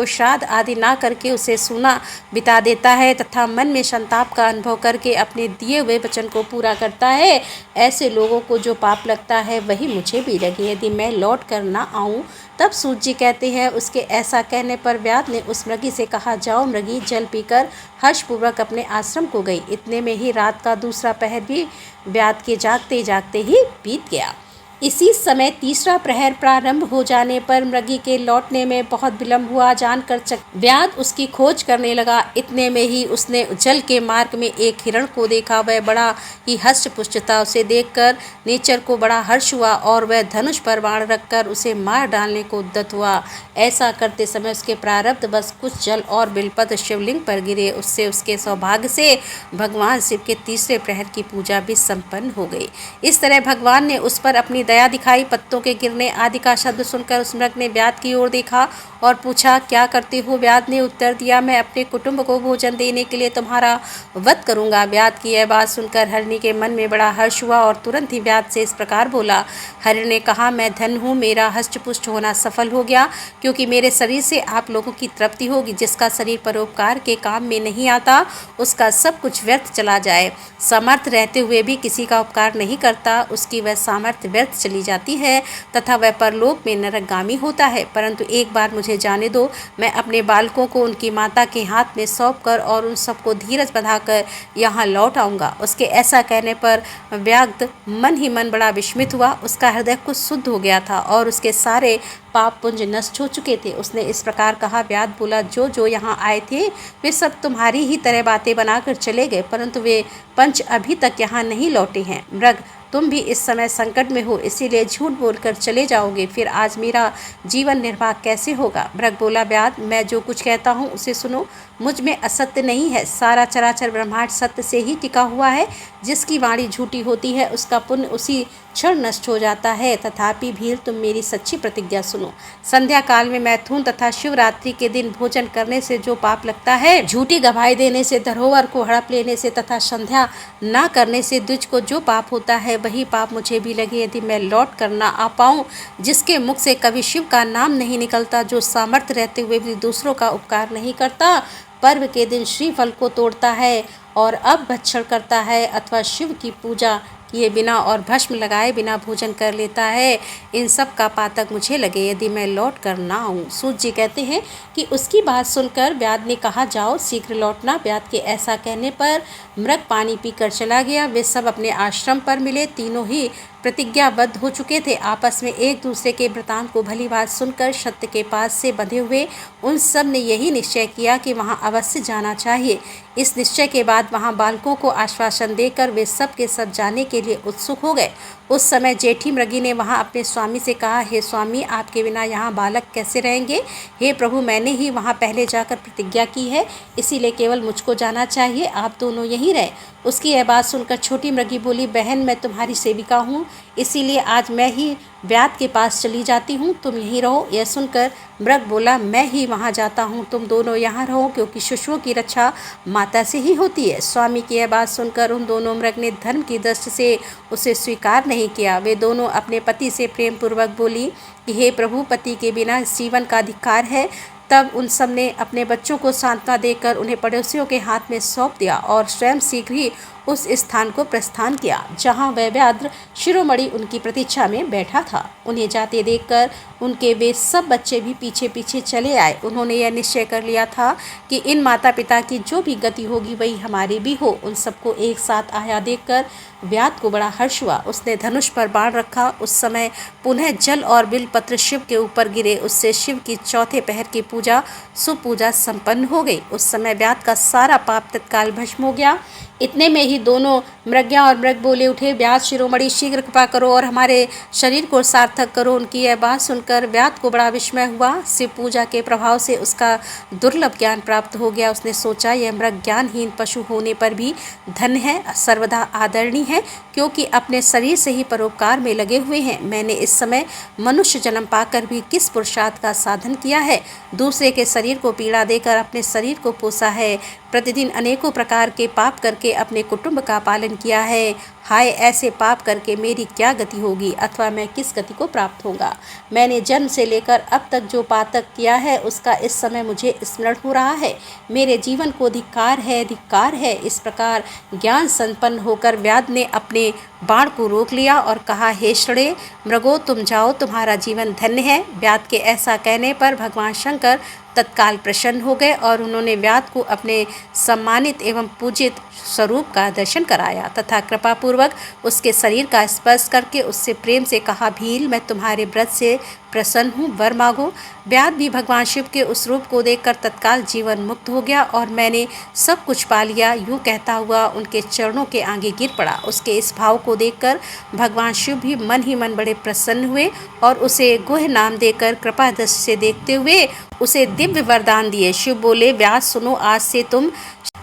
श्राद्ध आदि ना करके उसे सूना बिता देता है तथा मन में संताप का अनुभव करके अपने दिए हुए वचन को पूरा करता है, ऐसे लोगों को जो पाप लगता है वही मुझे भी लगे, यदि मैं लौट कर ना आऊँ। तब सूत जी कहते हैं, उसके ऐसा कहने पर व्याध ने उस मृगी से कहा, जाओ मृगी, जल पीकर हर्षपूर्वक अपने आश्रम को गई। इतने में ही रात का दूसरा पहर भी व्याध के जागते जागते ही बीत गया। इसी समय तीसरा प्रहर प्रारंभ हो जाने पर मृगी के लौटने में बहुत विलंब हुआ जानकर व्याध उसकी खोज करने लगा। इतने में ही उसने जल के मार्ग में एक हिरण को देखा। वह बड़ा ही हष्ट-पुष्ट था। उसे देखकर नेचर को बड़ा हर्ष हुआ और वह धनुष पर बाण रखकर उसे मार डालने को उद्यत हुआ। ऐसा करते समय उसके प्रारब्ध बस कुछ जल और बिलपत्र शिवलिंग पर गिरे। उससे उसके सौभाग्य से भगवान शिव के तीसरे प्रहर की पूजा भी संपन्न हो गई। इस तरह भगवान ने उस पर अपनी दया दिखाई। पत्तों के गिरने आदि का शब्द सुनकर उस मृग ने व्याध की ओर देखा और पूछा, क्या करते हो? व्याध ने उत्तर दिया, मैं अपने कुटुंब को भोजन देने के लिए तुम्हारा वध करूंगा। व्याध की यह बात सुनकर हरिणी के मन में बड़ा हर्ष हुआ और तुरंत ही व्याध से इस प्रकार बोला। हरिण ने कहा, मैं धन हूँ, मेरा हष्ट-पुष्ट होना सफल हो गया, क्योंकि मेरे शरीर से आप लोगों की तृप्ति होगी। जिसका शरीर परोपकार के काम में नहीं आता, उसका सब कुछ व्यर्थ चला जाए। सामर्थ्य रहते हुए भी किसी का उपकार नहीं करता, उसकी वह सामर्थ्य व्यर्थ चली जाती है तथा वह परलोक में नरकगामी होता है। परंतु एक बार मुझे जाने दो, मैं अपने बालकों को उनकी माता के हाथ में सौंप कर और उन सबको धीरज बंधाकर यहाँ लौट आऊँगा। उसके ऐसा कहने पर व्याघ्र मन ही मन बड़ा विस्मित हुआ। उसका हृदय कुछ शुद्ध हो गया था और उसके सारे पाप पुंज नष्ट हो चुके थे। उसने इस प्रकार कहा। व्याध बोला, जो जो यहाँ आए थे वे सब तुम्हारी ही तरह बातें बनाकर चले गए, परंतु वे पंच अभी तक यहाँ नहीं लौटे हैं। मृग, तुम भी इस समय संकट में हो, इसीलिए झूठ बोलकर चले जाओगे। फिर आज मेरा जीवन निर्वाह कैसे होगा? मृग बोला, व्याध, मैं जो कुछ कहता हूँ उसे सुनो। मुझ में असत्य नहीं है। सारा चराचर ब्रह्मांड सत्य से ही टिका हुआ है। जिसकी वाणी झूठी होती है उसका पुण्य उसी क्षण नष्ट हो जाता है। तथापि भील, तुम मेरी सच्ची प्रतिज्ञा सुनो। संध्या काल में मैथुन तथा शिवरात्रि के दिन भोजन करने से जो पाप लगता है, झूठी गवाही देने से, धरोहर को हड़प लेने से तथा संध्या न करने से द्विज को जो पाप होता है, वही पाप मुझे भी लगे यदि मैं लौट कर ना आ पाऊँ। जिसके मुख से कभी शिव का नाम नहीं निकलता, जो सामर्थ्य रहते हुए भी दूसरों का उपकार नहीं करता, पर्व के दिन श्रीफल को तोड़ता है और अपभक्षण करता है, अथवा शिव की पूजा किए बिना और भस्म लगाए बिना भोजन कर लेता है, इन सब का पातक मुझे लगे यदि मैं लौट कर ना आऊँ। सूत जी कहते हैं कि उसकी बात सुनकर व्याध ने कहा, जाओ शीघ्र लौटना। व्याध के ऐसा कहने पर मृग पानी पीकर चला गया। वे सब अपने आश्रम पर मिले। तीनों ही प्रतिज्ञाबद्ध हो चुके थे। आपस में एक दूसरे के वृतांत को भली बात सुनकर सत्य के पास से बंधे हुए उन सब ने यही निश्चय किया कि वहां अवश्य जाना चाहिए। इस निश्चय के बाद वहां बालकों को आश्वासन देकर वे सब के सब जाने के लिए उत्सुक हो गए। उस समय जेठी मृगी ने वहां अपने स्वामी से कहा, हे स्वामी, आपके बिना यहाँ बालक कैसे रहेंगे? हे प्रभु, मैंने ही वहां पहले जाकर प्रतिज्ञा की है, इसीलिए केवल मुझको जाना चाहिए, आप दोनों यहीं रहे। उसकी यह बात सुनकर छोटी मृगी बोली, बहन, मैं तुम्हारी सेविका हूँ, इसीलिए आज मैं ही व्याध के पास चली जाती हूँ, तुम यहीं रहो। यह सुनकर मृग बोला, मैं ही वहाँ जाता हूँ, तुम दोनों यहाँ रहो, क्योंकि शिशुओं की रक्षा माता से ही होती है। स्वामी की यह बात सुनकर उन दोनों मृग ने धर्म की दृष्टि से उसे स्वीकार नहीं किया। वे दोनों अपने पति से प्रेम पूर्वक बोली कि हे प्रभु, पति के बिना इस जीवन का अधिकार है। तब उन सब ने अपने बच्चों को सांत्वना देकर उन्हें पड़ोसियों के हाथ में सौंप दिया और स्वयं शीघ्र ही उस स्थान को प्रस्थान किया जहाँ वह व्याघ्र शिरोमणि उनकी प्रतीक्षा में बैठा था। उन्हें जाते देखकर उनके वे सब बच्चे भी पीछे पीछे चले आए। उन्होंने यह निश्चय कर लिया था कि इन माता पिता की जो भी गति होगी वही हमारी भी हो। उन सबको एक साथ आया देखकर व्याध को बड़ा हर्ष हुआ। उसने धनुष पर बाण रखा। उस समय पुनः जल और बिलपत्र शिव के ऊपर गिरे। उससे शिव की चौथे पहर की पूजा सुपूजा संपन्न हो गई। उस समय व्याध का सारा पाप तत्काल भस्म हो गया। इतने में ही दोनों मृग्या और मृग बोले उठे, व्याध शिरोमणि, शीघ्र कृपा करो और हमारे शरीर को सार्थक करो। उनकी यह बात सुनकर व्याध को बड़ा विस्मय हुआ। शिव पूजा के प्रभाव से उसका दुर्लभ ज्ञान प्राप्त हो गया। उसने सोचा, यह मृग ज्ञानहीन पशु होने पर भी धन है, सर्वदा आदरणीय है, क्योंकि अपने शरीर से ही परोपकार में लगे हुए हैं। मैंने इस समय मनुष्य जन्म पाकर भी किस पुरुषार्थ का साधन किया है? दूसरे के शरीर को पीड़ा देकर अपने शरीर को पोसा है। प्रतिदिन अनेकों प्रकार के पाप करके अपने कुटुंब का पालन किया है। हाय, ऐसे पाप करके मेरी क्या गति होगी, अथवा मैं किस गति को प्राप्त होगा? मैंने जन्म से लेकर अब तक जो पातक किया है उसका इस समय मुझे स्मरण हो रहा है। मेरे जीवन को धिक्कार है, धिक्कार है। इस प्रकार ज्ञान संपन्न होकर व्याध ने अपने बाण को रोक लिया और कहा, हे श्रेष्ठ मृगो, तुम जाओ, तुम्हारा जीवन धन्य है। व्याध के ऐसा कहने पर भगवान शंकर तत्काल प्रसन्न हो गए और उन्होंने व्याध को अपने सम्मानित एवं पूजित स्वरूप का दर्शन कराया तथा कृपापूर्वक उसके शरीर का स्पर्श करके उससे प्रेम से कहा, भील, मैं तुम्हारे व्रत से प्रसन्न हूँ, वर मांगो। व्याध भी भगवान शिव के उस रूप को देखकर तत्काल जीवन मुक्त हो गया और मैंने सब कुछ पा लिया, यूँ कहता हुआ उनके चरणों के आगे गिर पड़ा। उसके इस भाव को देखकर भगवान शिव भी मन ही मन बड़े प्रसन्न हुए और उसे गुह नाम देकर कृपा दृष्टि से देखते हुए उसे दिव्य वरदान दिए। शिव बोले, व्यास सुनो, आज से तुम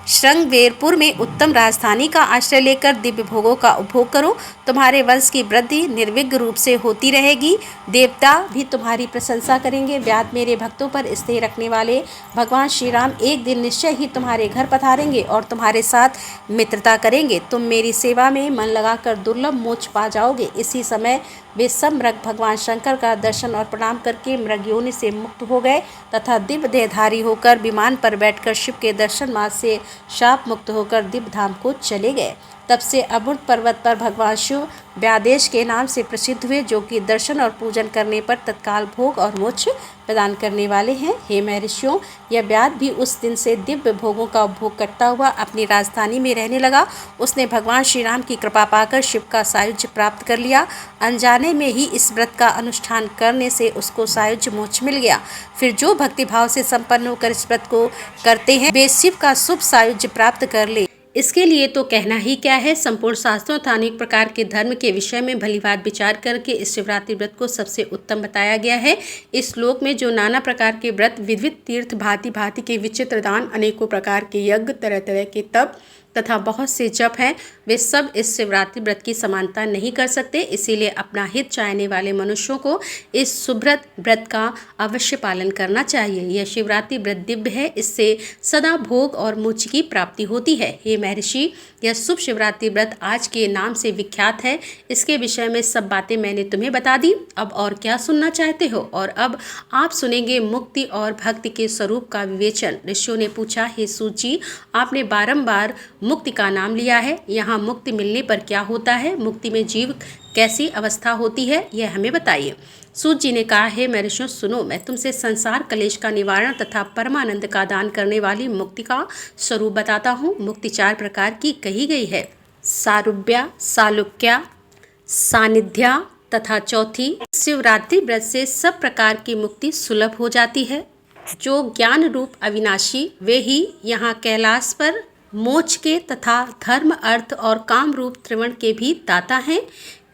श्रृंगवेरपुर में उत्तम राजधानी का आश्रय लेकर दिव्य भोगों का उपभोग करो। तुम्हारे वंश की वृद्धि निर्विघ्न रूप से होती रहेगी। देवता भी तुम्हारी प्रशंसा करेंगे। व्याध, मेरे भक्तों पर स्नेह रखने वाले भगवान श्री राम एक दिन निश्चय ही तुम्हारे घर पधारेंगे और तुम्हारे साथ मित्रता करेंगे। तुम मेरी सेवा में मन लगाकर दुर्लभ मोक्ष पा जाओगे। इसी समय वे सब मृग भगवान शंकर का दर्शन और प्रणाम करके मृग योनि से मुक्त हो गए तथा दिव्य देहधारी होकर विमान पर बैठकर शिव के दर्शन मार्ग से शाप मुक्त होकर दिव्य धाम को चले गए। तब से अमृत पर्वत पर भगवान शिव व्यादेश के नाम से प्रसिद्ध हुए, जो कि दर्शन और पूजन करने पर तत्काल भोग और मोक्ष प्रदान करने वाले हैं। हे महर्षियों, यह व्याध भी उस दिन से दिव्य भोगों का उपभोग करता हुआ अपनी राजधानी में रहने लगा। उसने भगवान श्री राम की कृपा पाकर शिव का सायुज्य प्राप्त कर लिया। अनजाने में ही इस व्रत का अनुष्ठान करने से उसको सायुज्य मोक्ष मिल गया। फिर जो भक्ति भाव से संपन्न होकर इस व्रत को करते हैं, वे शिव का शुभ सायुज्य प्राप्त कर ले। इसके लिए तो कहना ही क्या है। संपूर्ण शास्त्रों तथा अनेक प्रकार के धर्म के विषय में भलीभांति विचार करके इस शिवरात्रि व्रत को सबसे उत्तम बताया गया है। इस श्लोक में जो नाना प्रकार के व्रत, विविध तीर्थ, भांति भांति के विचित्र दान, अनेकों प्रकार के यज्ञ, तरह तरह के तप तथा बहुत से जप हैं, वे सब इस शिवरात्रि व्रत की समानता नहीं कर सकते। इसीलिए अपना हित चाहने वाले मनुष्यों को इस सुब्रत व्रत का अवश्य पालन करना चाहिए। यह शिवरात्रि व्रत दिव्य है, इससे सदा भोग और मोक्ष की प्राप्ति होती है। हे महर्षि, यह शुभ शिवरात्रि व्रत आज के नाम से विख्यात है। इसके विषय में सब बातें मैंने तुम्हें बता दी। अब और क्या सुनना चाहते हो? और अब आप सुनेंगे मुक्ति और भक्ति के स्वरूप का विवेचन। ऋषियों ने पूछा, हे सूत जी, आपने बारंबार मुक्ति का नाम लिया है, यहाँ मुक्ति मिलने पर क्या होता है? मुक्ति में जीव कैसी अवस्था होती है, यह हमें बताइए। सूत जी ने कहा, हे महर्षियों सुनो, मैं तुमसे संसार कलेश का निवारण तथा परमानंद का दान करने वाली मुक्ति का स्वरूप बताता हूँ। मुक्ति 4 प्रकार की कही गई है, सारूप्या, सालुक्या, सानिध्या तथा चौथी शिवरात्रि व्रत से सब प्रकार की मुक्ति सुलभ हो जाती है। जो ज्ञान रूप अविनाशी, वे ही यहाँ कैलाश पर मोक्ष के तथा धर्म, अर्थ और काम रूप त्रिवर्ण के भी दाता हैं।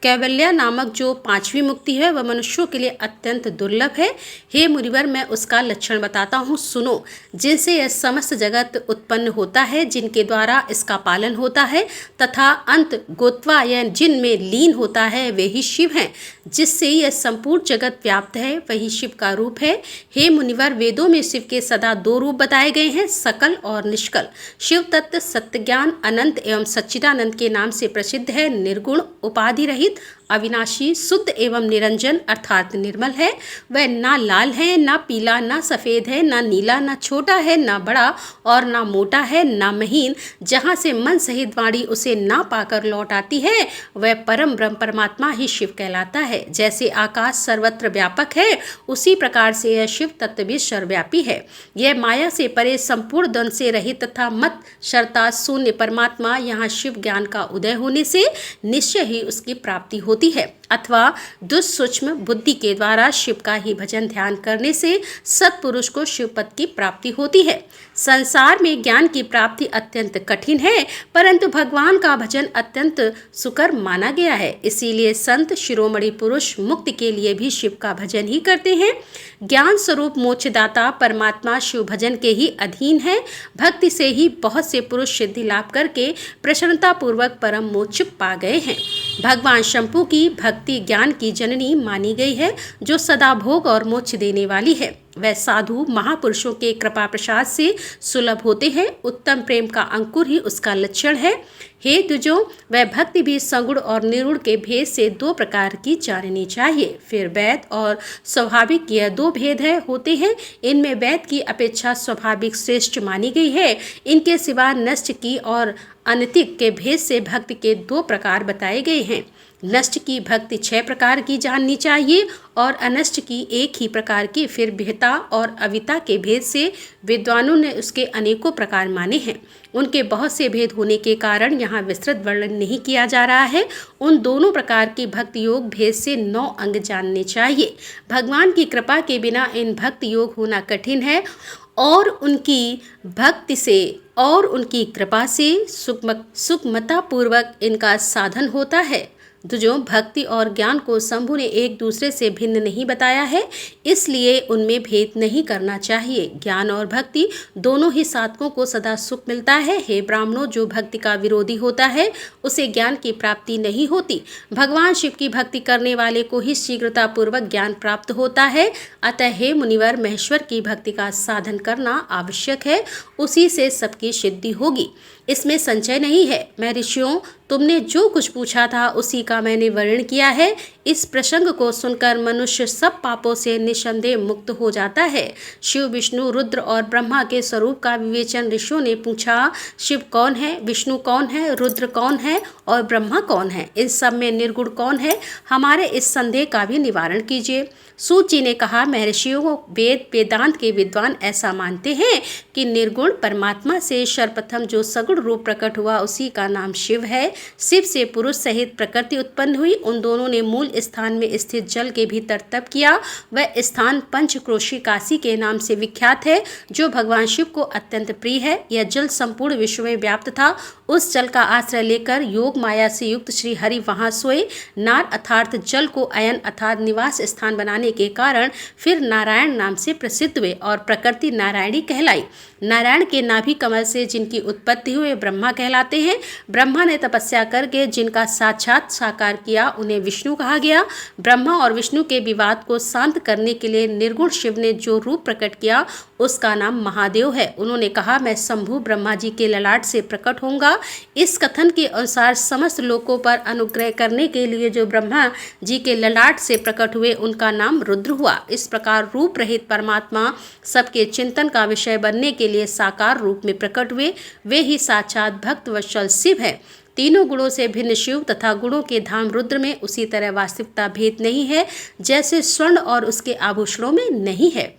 कैवल्या नामक जो 5वीं मुक्ति है, वह मनुष्यों के लिए अत्यंत दुर्लभ है। हे मुनिवर, मैं उसका लक्षण बताता हूँ, सुनो। जिनसे यह समस्त जगत उत्पन्न होता है, जिनके द्वारा इसका पालन होता है तथा अंत गोत्वा या जिनमें लीन होता है, वे ही शिव हैं। जिससे यह संपूर्ण जगत व्याप्त है, वही शिव का रूप है। हे मुनिवर, वेदों में शिव के सदा 2 रूप बताए गए हैं, सकल और निष्कल। शिव तत्व सत्य ज्ञान, अनंत एवं सच्चिदानंद के नाम से प्रसिद्ध है। निर्गुण, उपाधि रहित, अविनाशी, शुद्ध एवं निरंजन अर्थात निर्मल है। वह ना लाल है, ना पीला, ना सफ़ेद है, ना नीला, ना छोटा है, ना बड़ा और ना मोटा है, ना महीन। जहाँ से मन सहित वाणी उसे ना पाकर लौट आती है, वह परम ब्रह्म परमात्मा ही शिव कहलाता है। जैसे आकाश सर्वत्र व्यापक है, उसी प्रकार से यह शिव तत्व भी सर्वव्यापी है। यह माया से परे संपूर्ण द्वंद से रहित तथा मत शर्ता शून्य परमात्मा, यहाँ शिव ज्ञान का उदय होने से निश्चय ही उसकी प्राप्ति होती है। अथवा दुष्सूक्ष्म बुद्धि के द्वारा शिव का ही भजन ध्यान करने से सत्पुरुष को शिवपद की प्राप्ति होती है। संसार में ज्ञान की प्राप्ति अत्यंत कठिन है, परंतु भगवान का भजन अत्यंत सुकर माना गया है। इसीलिए संत शिरोमणि पुरुष मुक्ति के लिए भी शिव का भजन ही करते हैं। ज्ञान स्वरूप मोक्षदाता परमात्मा शिव भजन के ही अधीन है। भक्ति से ही बहुत से पुरुष सिद्धि लाभ करके प्रसन्नता पूर्वक परम मोक्ष पा गए हैं। भगवान शंभु की भक्ति ज्ञान की जननी मानी गई है, जो सदा भोग और मोक्ष देने वाली है। वह साधु महापुरुषों के कृपा प्रसाद से सुलभ होते हैं। उत्तम प्रेम का अंकुर ही उसका लक्षण है। हे द्विजों, वह भक्ति भी सगुण और निर्गुण के भेद से दो प्रकार की जाननी चाहिए। फिर वैद और स्वाभाविक यह दो भेद होते हैं। इनमें वैद की अपेक्षा स्वाभाविक श्रेष्ठ मानी गई है। इनके सिवा नष्ट की और अनैतिक के भेद से भक्ति के दो प्रकार बताए गए हैं। नष्ट की भक्ति 6 प्रकार की जाननी चाहिए और अनष्ट की एक ही प्रकार की। फिर विहिता और अविता के भेद से विद्वानों ने उसके अनेकों प्रकार माने हैं। उनके बहुत से भेद होने के कारण यहाँ विस्तृत वर्णन नहीं किया जा रहा है। उन दोनों प्रकार की भक्ति योग भेद से 9 अंग जानने चाहिए। भगवान की कृपा के बिना इन भक्ति योग होना कठिन है और उनकी भक्ति से और उनकी कृपा से सुगमता पूर्वक इनका साधन होता है। जो भक्ति और ज्ञान को शंभु ने एक दूसरे से भिन्न नहीं बताया है, इसलिए उनमें भेद नहीं करना चाहिए। ज्ञान और भक्ति दोनों ही साधकों को सदा सुख मिलता है। हे ब्राह्मणों, जो भक्ति का विरोधी होता है उसे ज्ञान की प्राप्ति नहीं होती। भगवान शिव की भक्ति करने वाले को ही शीघ्रता पूर्वक ज्ञान प्राप्त होता है। अतः हे मुनिवर, महेश्वर की भक्ति का साधन करना आवश्यक है, उसी से सबकी सिद्धि होगी, इसमें संशय नहीं है। मैं ऋषियों, तुमने जो कुछ पूछा था उसी का मैंने वर्णन किया है। इस प्रसंग को सुनकर मनुष्य सब पापों से निसंदेह मुक्त हो जाता है। शिव, विष्णु, रुद्र और ब्रह्मा के स्वरूप का विवेचन ऋषियों ने पूछा। शिव कौन है, विष्णु कौन है, रुद्र कौन है और ब्रह्मा कौन है? इन सब में निर्गुण कौन है? हमारे इस संदेह का भी निवारण कीजिए। सूत जी ने कहा, महर्षियों, वेदांत के विद्वान ऐसा मानते हैं कि निर्गुण परमात्मा से सर्वप्रथम जो सगुण रूप प्रकट हुआ उसी का नाम शिव है। शिव से पुरुष सहित प्रकृति उत्पन्न हुई। उन दोनों ने मूल स्थान में स्थित जल के भीतर तप किया। वह स्थान पंचक्रोशी काशी के नाम से विख्यात है, जो भगवान शिव को अत्यंत प्रिय है। यह जल संपूर्ण विश्व में व्याप्त था। उस जल का आश्रय लेकर योग माया से युक्त श्री हरि वहां सोए। नार अर्थात जल को अयन अर्थात निवास स्थान बनाने के कारण फिर नारायण नाम से प्रसिद्ध हुए और प्रकृति नारायणी कहलाई। नारायण के नाभि कमल से जिनकी उत्पत्ति हुई ब्रह्मा कहलाते हैं। ब्रह्मा ने तपस्या करके जिनका साक्षात साकार किया उन्हें विष्णु कहा गया। ब्रह्मा और विष्णु के विवाद को शांत करने के लिए निर्गुण शिव ने जो रूप प्रकट किया उसका नाम महादेव है। उन्होंने कहा, मैं शंभु ब्रह्मा जी के ललाट से प्रकट होऊंगा। इस कथन के अनुसार समस्त लोकों पर अनुग्रह करने के लिए जो ब्रह्मा जी के ललाट से प्रकट हुए उनका नाम रुद्र हुआ। इस प्रकार रूप रहित परमात्मा सबके चिंतन का विषय बनने के लिए साकार रूप में प्रकट हुए। वे ही साक्षात भक्त वत्सल शिव है। तीनों गुणों से भिन्न शिव तथा गुणों के धाम रुद्र में उसी तरह वास्तविकता भेद नहीं है जैसे स्वर्ण और उसके आभूषणों में नहीं है।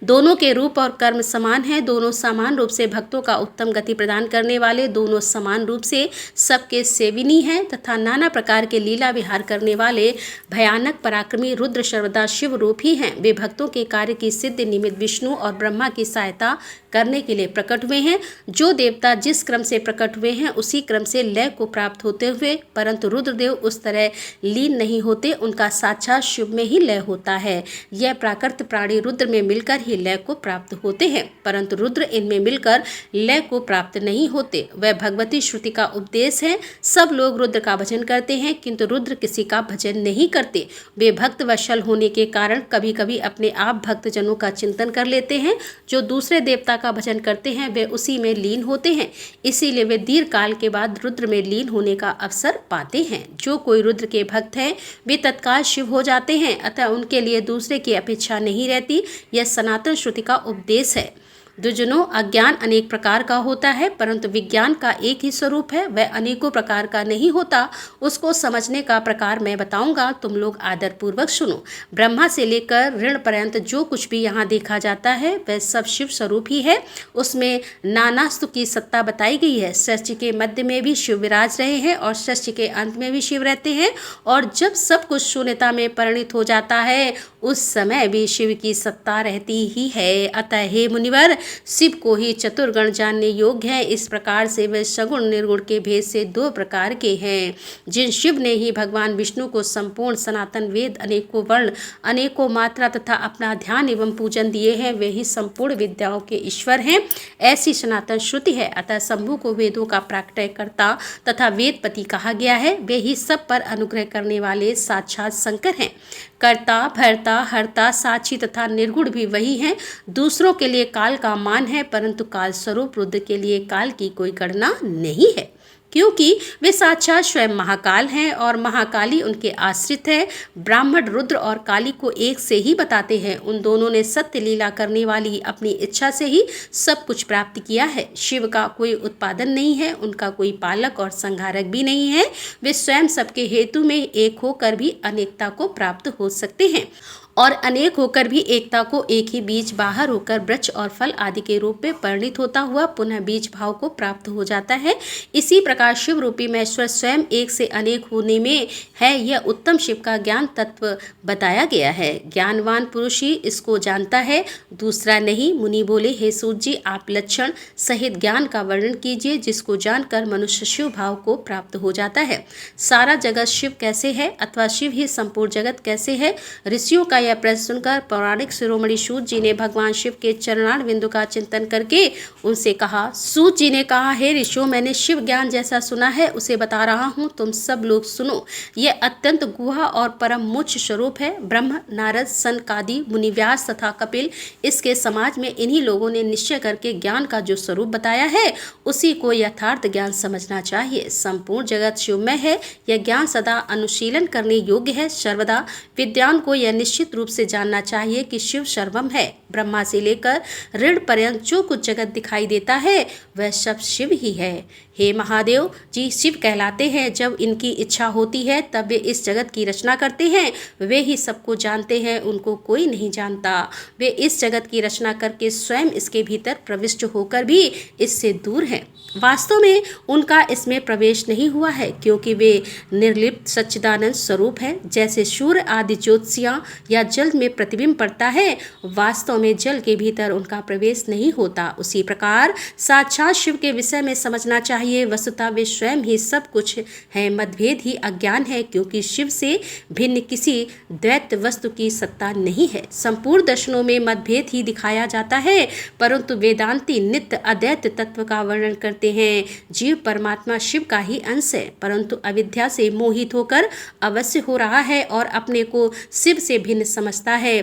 दोनों के रूप और कर्म समान हैं। दोनों समान रूप से भक्तों का उत्तम गति प्रदान करने वाले, दोनों समान रूप से सबके सेविनी हैं तथा नाना प्रकार के लीला विहार करने वाले भयानक पराक्रमी रुद्र सर्वदा शिव रूप ही हैं। वे भक्तों के कार्य की सिद्धि निमित्त विष्णु और ब्रह्मा की सहायता करने के लिए प्रकट हुए हैं। जो देवता जिस क्रम से प्रकट हुए हैं उसी क्रम से लय को प्राप्त होते हुए, परंतु रुद्रदेव उस तरह लीन नहीं होते, उनका साक्षात शिव में ही लय होता है। यह प्राकृत प्राणी रुद्र में मिलकर ही लय को प्राप्त होते हैं, परंतु रुद्र इनमें मिलकर लय को प्राप्त नहीं होते। वह भगवती श्रुति का उपदेश है। सब लोग रुद्र का भजन करते हैं किंतु रुद्र किसी का भजन नहीं करते। वे भक्त वत्सल होने के कारण कभी कभी अपने आप भक्तजनों का चिंतन कर लेते हैं। जो दूसरे देवता का भजन करते हैं वे उसी में लीन होते हैं, इसीलिए वे दीर्घ काल के बाद रुद्र में लीन होने का अवसर पाते हैं। जो कोई रुद्र के भक्त हैं वे तत्काल शिव हो जाते हैं, अतः उनके लिए दूसरे की अपेक्षा नहीं रहती। यह सनातन श्रुति का उपदेश है। दुर्जनों, अज्ञान अनेक प्रकार का होता है परंतु विज्ञान का एक ही स्वरूप है, वह अनेकों प्रकार का नहीं होता। उसको समझने का प्रकार मैं बताऊंगा, तुम लोग आदर पूर्वक सुनो। ब्रह्मा से लेकर ऋण पर्यंत जो कुछ भी यहाँ देखा जाता है वह सब शिव स्वरूप ही है। उसमें नानास्तु की सत्ता बताई गई है। सृष्टि के मध्य में भी शिव विराज रहे हैं और सृष्टि के अंत में भी शिव रहते हैं, और जब सब कुछ शून्यता में परिणित हो जाता है उस समय भी शिव की सत्ता रहती ही है। अतः हे मुनिवर, शिव को ही चतुर्गण जानने योग्य है। इस प्रकार से वे सगुण निर्गुण के भेद से 2 प्रकार के हैं। जिन शिव ने ही भगवान विष्णु को संपूर्ण सनातन वेद, अनेकों वर्ण, अनेकों मात्रा तथा अपना ध्यान एवं पूजन दिए हैं, वे ही संपूर्ण विद्याओं के ईश्वर हैं, ऐसी सनातन श्रुति है। अतः शंभु को वेदों का प्राकट्यकर्ता तथा वेदपति कहा गया है। वे ही सब पर अनुग्रह करने वाले साक्षात शंकर हैं। कर्ता, भर्ता, हर्ता, साक्षी तथा निर्गुण भी वही हैं। दूसरों के लिए काल का मान है परंतु काल स्वरूप रुद्र के लिए काल की कोई गणना नहीं है। क्योंकि वे साक्षात स्वयं महाकाल हैं और महाकाली उनके आश्रित है। ब्राह्मण रुद्र और काली को एक से ही बताते हैं। उन दोनों ने सत्य लीला करने वाली अपनी इच्छा से ही सब कुछ प्राप्त किया है। शिव का कोई उत्पादन नहीं है, उनका कोई पालक और संहारक भी नहीं है। वे स्वयं सबके हेतु में एक होकर भी अनेकता को प्राप्त हो सकते हैं और अनेक होकर भी एकता को एक ही बीज बाहर होकर वृक्ष और फल आदि के रूप में परिणित होता हुआ पुनः बीज भाव को प्राप्त हो जाता है। इसी प्रकार शिव रूपी महेश्वर स्वयं एक से अनेक होने में है। यह उत्तम शिव का ज्ञान तत्व बताया गया है। ज्ञानवान पुरुष ही इसको जानता है, दूसरा नहीं। मुनि बोले, हे सूत जी, आप लक्षण सहित ज्ञान का वर्णन कीजिए जिसको जानकर मनुष्य शिव भाव को प्राप्त हो जाता है। सारा जगत शिव कैसे है अथवा शिव ही संपूर्ण जगत कैसे है? ऋषियों का यह प्रश्न सुनकर पौराणिक शिरोमणि सूत जी ने भगवान शिव के चरणार बिंदु का चिंतन करके उनसे कहा। सूत जी ने कहा, हे ऋषियों, मैंने शिव ज्ञान जैसा सुना है उसे बता रहा हूँ, तुम सब लोग सुनो। यह अत्यंत गुहा और परम मोक्ष स्वरूप है। ब्रह्म, नारद, सनकादि, मुनि, व्यास तथा कपिल इसके समाज में इन्हीं लोगों ने निश्चय करके ज्ञान का जो स्वरूप बताया है उसी को यथार्थ ज्ञान समझना चाहिए। संपूर्ण जगत शिवमय है। यह ज्ञान सदा अनुशीलन करने योग्य है। सर्वदा विद्वान को यह निश्चित रूप से जानना चाहिए कि शिव सर्वम है। ब्रह्मा से लेकर ऋण पर्यंत जो कुछ जगत दिखाई देता है वह सब शिव ही है। हे महादेव जी, शिव कहलाते हैं। जब इनकी इच्छा होती है तब वे इस जगत की रचना करते हैं। वे ही सबको जानते हैं, उनको कोई नहीं जानता। वे इस जगत की रचना करके स्वयं इसके भीतर प्रविष्ट होकर भी इससे दूर हैं। वास्तव में उनका इसमें प्रवेश नहीं हुआ है क्योंकि वे निर्लिप्त सच्चिदानंद स्वरूप है। जैसे सूर्य आदि ज्योतिषियाँ या जल में प्रतिबिंब पड़ता है, वास्तव में जल के भीतर उनका प्रवेश नहीं होता, उसी प्रकार साक्षात शिव के विषय में समझना चाहिए। वस्तुतः वे स्वयं ही सब कुछ है। मतभेद ही अज्ञान है क्योंकि शिव से भिन्न किसी द्वैत वस्तु की सत्ता नहीं है। संपूर्ण दर्शनों में मतभेद ही दिखाया जाता है, परंतु वेदांती नित्य अद्वैत तत्व का वर्णन करते हैं। जीव परमात्मा शिव का ही अंश है, परंतु अविद्या से मोहित होकर अवश्य हो रहा है और अपने को शिव से भिन्न समझता है।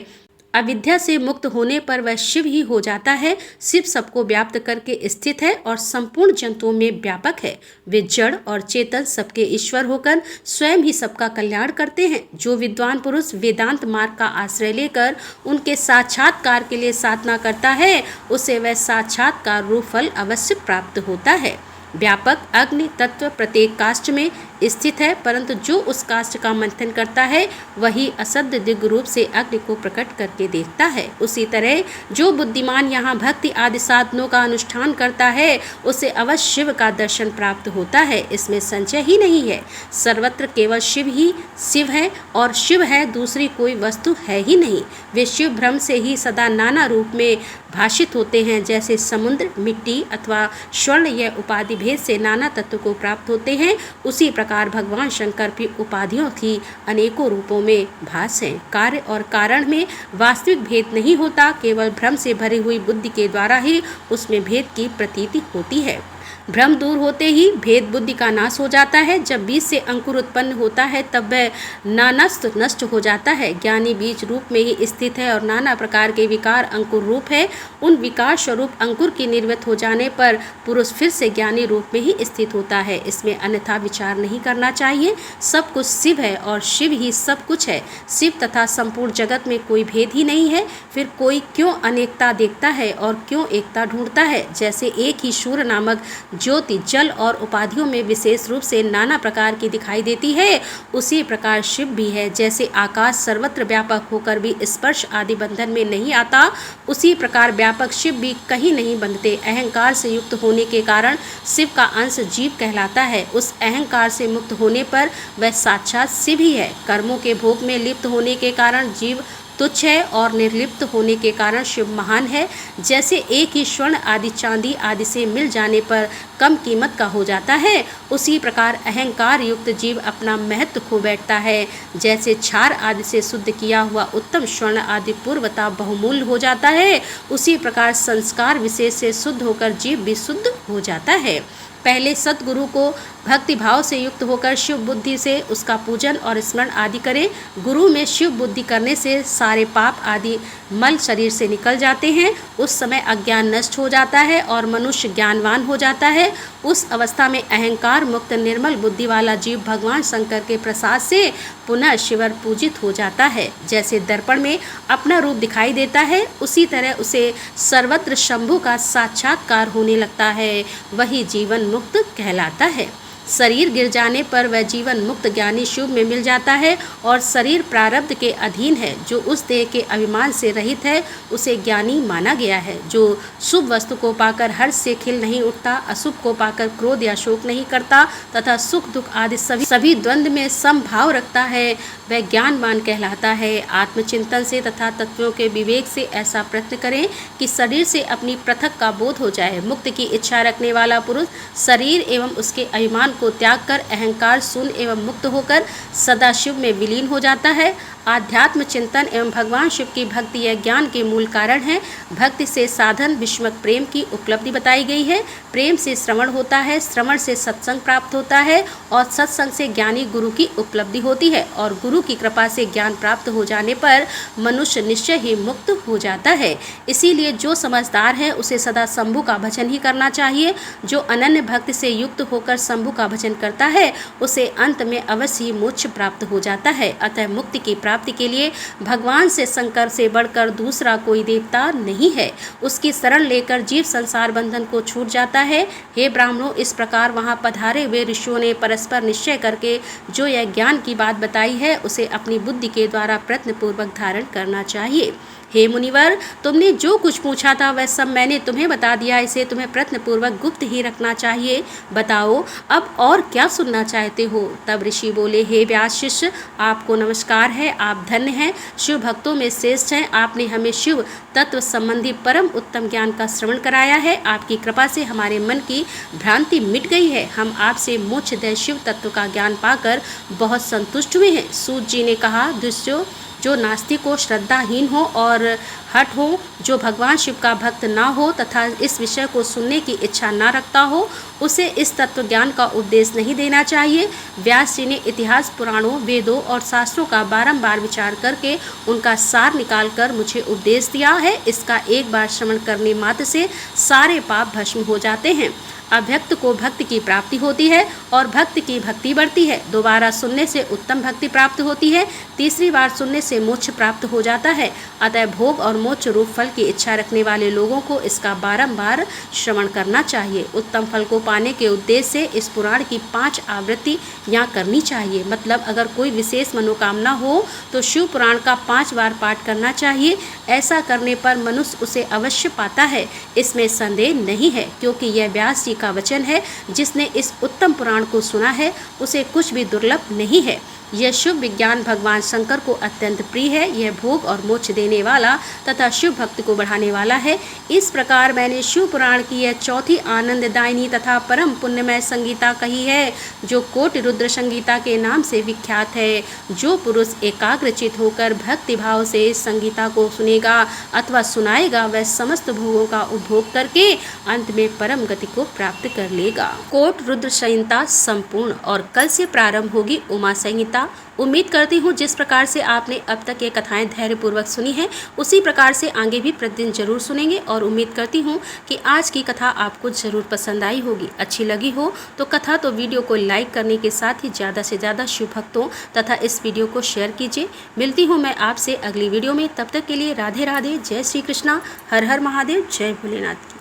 अविद्या से मुक्त होने पर वह शिव ही हो जाता है। शिव सबको व्याप्त करके स्थित है और संपूर्ण जंतुओं में व्यापक है। वे जड़ और चेतन सबके ईश्वर होकर स्वयं ही सबका कल्याण करते हैं। जो विद्वान पुरुष वेदांत मार्ग का आश्रय लेकर उनके साक्षात्कार के लिए साधना करता है उसे वह साक्षात्कार रूप फल अवश्य प्राप्त होता है। व्यापक अग्नि तत्व प्रत्येक काष्ठ में स्थित है, परंतु जो उस काष्ठ का मंथन करता है वही असद दिव्य रूप से अग्नि को प्रकट करके देखता है। उसी तरह जो बुद्धिमान यहाँ भक्ति आदि साधनों का अनुष्ठान करता है उसे अवश्य शिव का दर्शन प्राप्त होता है, इसमें संशय ही नहीं है। सर्वत्र केवल शिव ही शिव है और शिव है, दूसरी कोई वस्तु है ही नहीं। वे शिव भ्रम से ही सदा नाना रूप में भाषित होते हैं। जैसे समुद्र, मिट्टी अथवा स्वर्ण यह उपाधि भेद से नाना तत्व को प्राप्त होते हैं, उसी प्रकार भगवान शंकर भी उपाधियों की अनेकों रूपों में भास हैं। कार्य और कारण में वास्तविक भेद नहीं होता, केवल भ्रम से भरी हुई बुद्धि के द्वारा ही उसमें भेद की प्रतीति होती है। भ्रम दूर होते ही भेद बुद्धि का नाश हो जाता है। जब बीज से अंकुर उत्पन्न होता है तब वह नानस्त नष्ट हो जाता है। ज्ञानी बीज रूप में ही स्थित है और नाना प्रकार के विकार अंकुर रूप है। उन विकार स्वरूप अंकुर की निर्मित हो जाने पर पुरुष फिर से ज्ञानी रूप में ही स्थित होता है। इसमें अन्यथा विचार नहीं करना चाहिए। सब कुछ शिव है और शिव ही सब कुछ है। शिव तथा संपूर्ण जगत में कोई भेद ही नहीं है। फिर कोई क्यों अनेकता देखता है और क्यों एकता ढूंढता है? जैसे एक ही सूर्य नामक ज्योति जल और उपाधियों में विशेष रूप से नाना प्रकार की दिखाई देती है, उसी प्रकार शिव भी है। जैसे आकाश सर्वत्र व्यापक होकर भी स्पर्श आदि बंधन में नहीं आता, उसी प्रकार व्यापक शिव भी कहीं नहीं बंधते। अहंकार से युक्त होने के कारण शिव का अंश जीव कहलाता है। उस अहंकार से मुक्त होने पर वह साक्षात शिव ही है। कर्मों के भोग में लिप्त होने के कारण जीव तुच्छ है और निर्लिप्त होने के कारण शिव महान है। जैसे एक ही स्वर्ण आदि चांदी आदि से मिल जाने पर कम कीमत का हो जाता है, उसी प्रकार अहंकार युक्त जीव अपना महत्व खो बैठता है। जैसे क्षार आदि से शुद्ध किया हुआ उत्तम स्वर्ण आदि पूर्वता बहुमूल्य हो जाता है, उसी प्रकार संस्कार विशेष से शुद्ध होकर जीव भी शुद्ध हो जाता है। पहले सतगुरु को भक्ति भाव से युक्त होकर शिव बुद्धि से उसका पूजन और स्मरण आदि करें। गुरु में शिव बुद्धि करने से सारे पाप आदि मल शरीर से निकल जाते हैं। उस समय अज्ञान नष्ट हो जाता है और मनुष्य ज्ञानवान हो जाता है। उस अवस्था में अहंकार मुक्त निर्मल बुद्धि वाला जीव भगवान शंकर के प्रसाद से पुनः शिवर पूजित हो जाता है। जैसे दर्पण में अपना रूप दिखाई देता है, उसी तरह उसे सर्वत्र शंभु का साक्षात्कार होने लगता है। वही जीवन मुक्त कहलाता है। शरीर गिर जाने पर वह जीवन मुक्त ज्ञानी शिव में मिल जाता है और शरीर प्रारब्ध के अधीन है। जो उस देह के अभिमान से रहित है उसे ज्ञानी माना गया है। जो शुभ वस्तु को पाकर हर्ष से खिल नहीं उठता, अशुभ को पाकर क्रोध या शोक नहीं करता तथा सुख दुख आदि सभी द्वंद्व में समभाव रखता है, वह ज्ञानवान कहलाता है। आत्मचिंतन से तथा तत्वों के विवेक से ऐसा प्रयत्न करें कि शरीर से अपनी पृथक का बोध हो जाए। मुक्त की इच्छा रखने वाला पुरुष शरीर एवं उसके अभिमान को त्याग कर अहंकार शून्य एवं मुक्त होकर सदा शिव में विलीन हो जाता है। आध्यात्म चिंतन एवं भगवान शिव की भक्ति यह ज्ञान के मूल कारण है। भक्ति से साधन विस्मक प्रेम की उपलब्धि बताई गई है। प्रेम से श्रवण होता है, श्रवण से सत्संग प्राप्त होता है और सत्संग से ज्ञानी गुरु की उपलब्धि होती है और गुरु की कृपा से ज्ञान प्राप्त हो जाने पर मनुष्य निश्चय ही मुक्त हो जाता है। इसीलिए जो समझदार है उसे सदा शंभु का भजन ही करना चाहिए। जो अनन्य भक्ति से युक्त होकर शंभु का भजन करता है उसे अंत में अवश्य ही मोक्ष प्राप्त हो जाता है। अतः मुक्ति की प्राप्ति के लिए भगवान से शंकर से बढ़कर दूसरा कोई देवता नहीं है। उसकी शरण लेकर जीव संसार बंधन को छूट जाता है। हे ब्राह्मणों, इस प्रकार वहाँ पधारे हुए ऋषियों ने परस्पर निश्चय करके जो यह ज्ञान की बात बताई है उसे अपनी बुद्धि के द्वारा प्रयत्नपूर्वक धारण करना चाहिए। हे मुनिवर, तुमने जो कुछ पूछा था वह सब मैंने तुम्हें बता दिया। इसे तुम्हें प्रयत्नपूर्वक गुप्त ही रखना चाहिए। बताओ अब और क्या सुनना चाहते हो। तब ऋषि बोले, हे व्यास शिष्य, आपको नमस्कार है। आप धन्य हैं, शिव भक्तों में श्रेष्ठ हैं। आपने हमें शिव तत्व संबंधी परम उत्तम ज्ञान का श्रवण कराया है। आपकी कृपा से हमारे मन की भ्रांति मिट गई है। हम आपसे मोक्षदय शिव तत्व का ज्ञान पाकर बहुत संतुष्ट हुए हैं। सूत जी ने कहा, दुष्टों, जो नास्तिक हो, श्रद्धाहीन हो और हठ हो, जो भगवान शिव का भक्त ना हो तथा इस विषय को सुनने की इच्छा ना रखता हो, उसे इस तत्व ज्ञान का उपदेश नहीं देना चाहिए। व्यास जी ने इतिहास, पुराणों, वेदों और शास्त्रों का बारंबार विचार करके उनका सार निकालकर मुझे उपदेश दिया है। इसका एक बार श्रवण करने मात्र से सारे पाप भस्म हो जाते हैं। अभक्त को भक्ति की प्राप्ति होती है और भक्त की भक्ति बढ़ती है। दोबारा सुनने से उत्तम भक्ति प्राप्त होती है। तीसरी बार सुनने से मोक्ष प्राप्त हो जाता है। अतः भोग और मोक्ष रूप फल की इच्छा रखने वाले लोगों को इसका बारंबार श्रवण करना चाहिए। उत्तम फल को पाने के उद्देश्य से इस पुराण की 5 आवृत्ति यहाँ करनी चाहिए। मतलब अगर कोई विशेष मनोकामना हो तो शिव पुराण का 5 बार पाठ करना चाहिए। ऐसा करने पर मनुष्य उसे अवश्य पाता है, इसमें संदेह नहीं है, क्योंकि यह व्यास जी का वचन है। जिसने इस उत्तम पुराण को सुना है उसे कुछ भी दुर्लभ नहीं है। यह शिव विज्ञान भगवान शंकर को अत्यंत प्रिय है। यह भोग और मोक्ष देने वाला तथा शिव भक्ति को बढ़ाने वाला है। इस प्रकार मैंने शिव पुराण की यह चौथी आनंददायिनी तथा परम पुण्यमय संगीता कही है, जो कोटि रुद्र संगीता के नाम से विख्यात है। जो पुरुष एकाग्रचित होकर भक्ति भाव से इस संगीता को सुनेगा अथवा सुनाएगा, वह समस्त भोगों का उपभोग करके अंत में परम गति को प्राप्त कर लेगा। कोट रुद्र संहिता संपूर्ण और कल से प्रारंभ होगी उमा संहिता। उम्मीद करती हूँ जिस प्रकार से आपने अब तक ये कथाएं धैर्यपूर्वक सुनी हैं, उसी प्रकार से आगे भी प्रतिदिन जरूर सुनेंगे। और उम्मीद करती हूँ कि आज की कथा आपको जरूर पसंद आई होगी। अच्छी लगी हो तो कथा तो वीडियो को लाइक करने के साथ ही ज़्यादा से ज़्यादा शिव भक्तों तथा इस वीडियो को शेयर कीजिए। मिलती हूँ मैं आपसे अगली वीडियो में। तब तक के लिए राधे राधे, जय श्री कृष्णा, हर हर महादेव, जय भोलेनाथ की।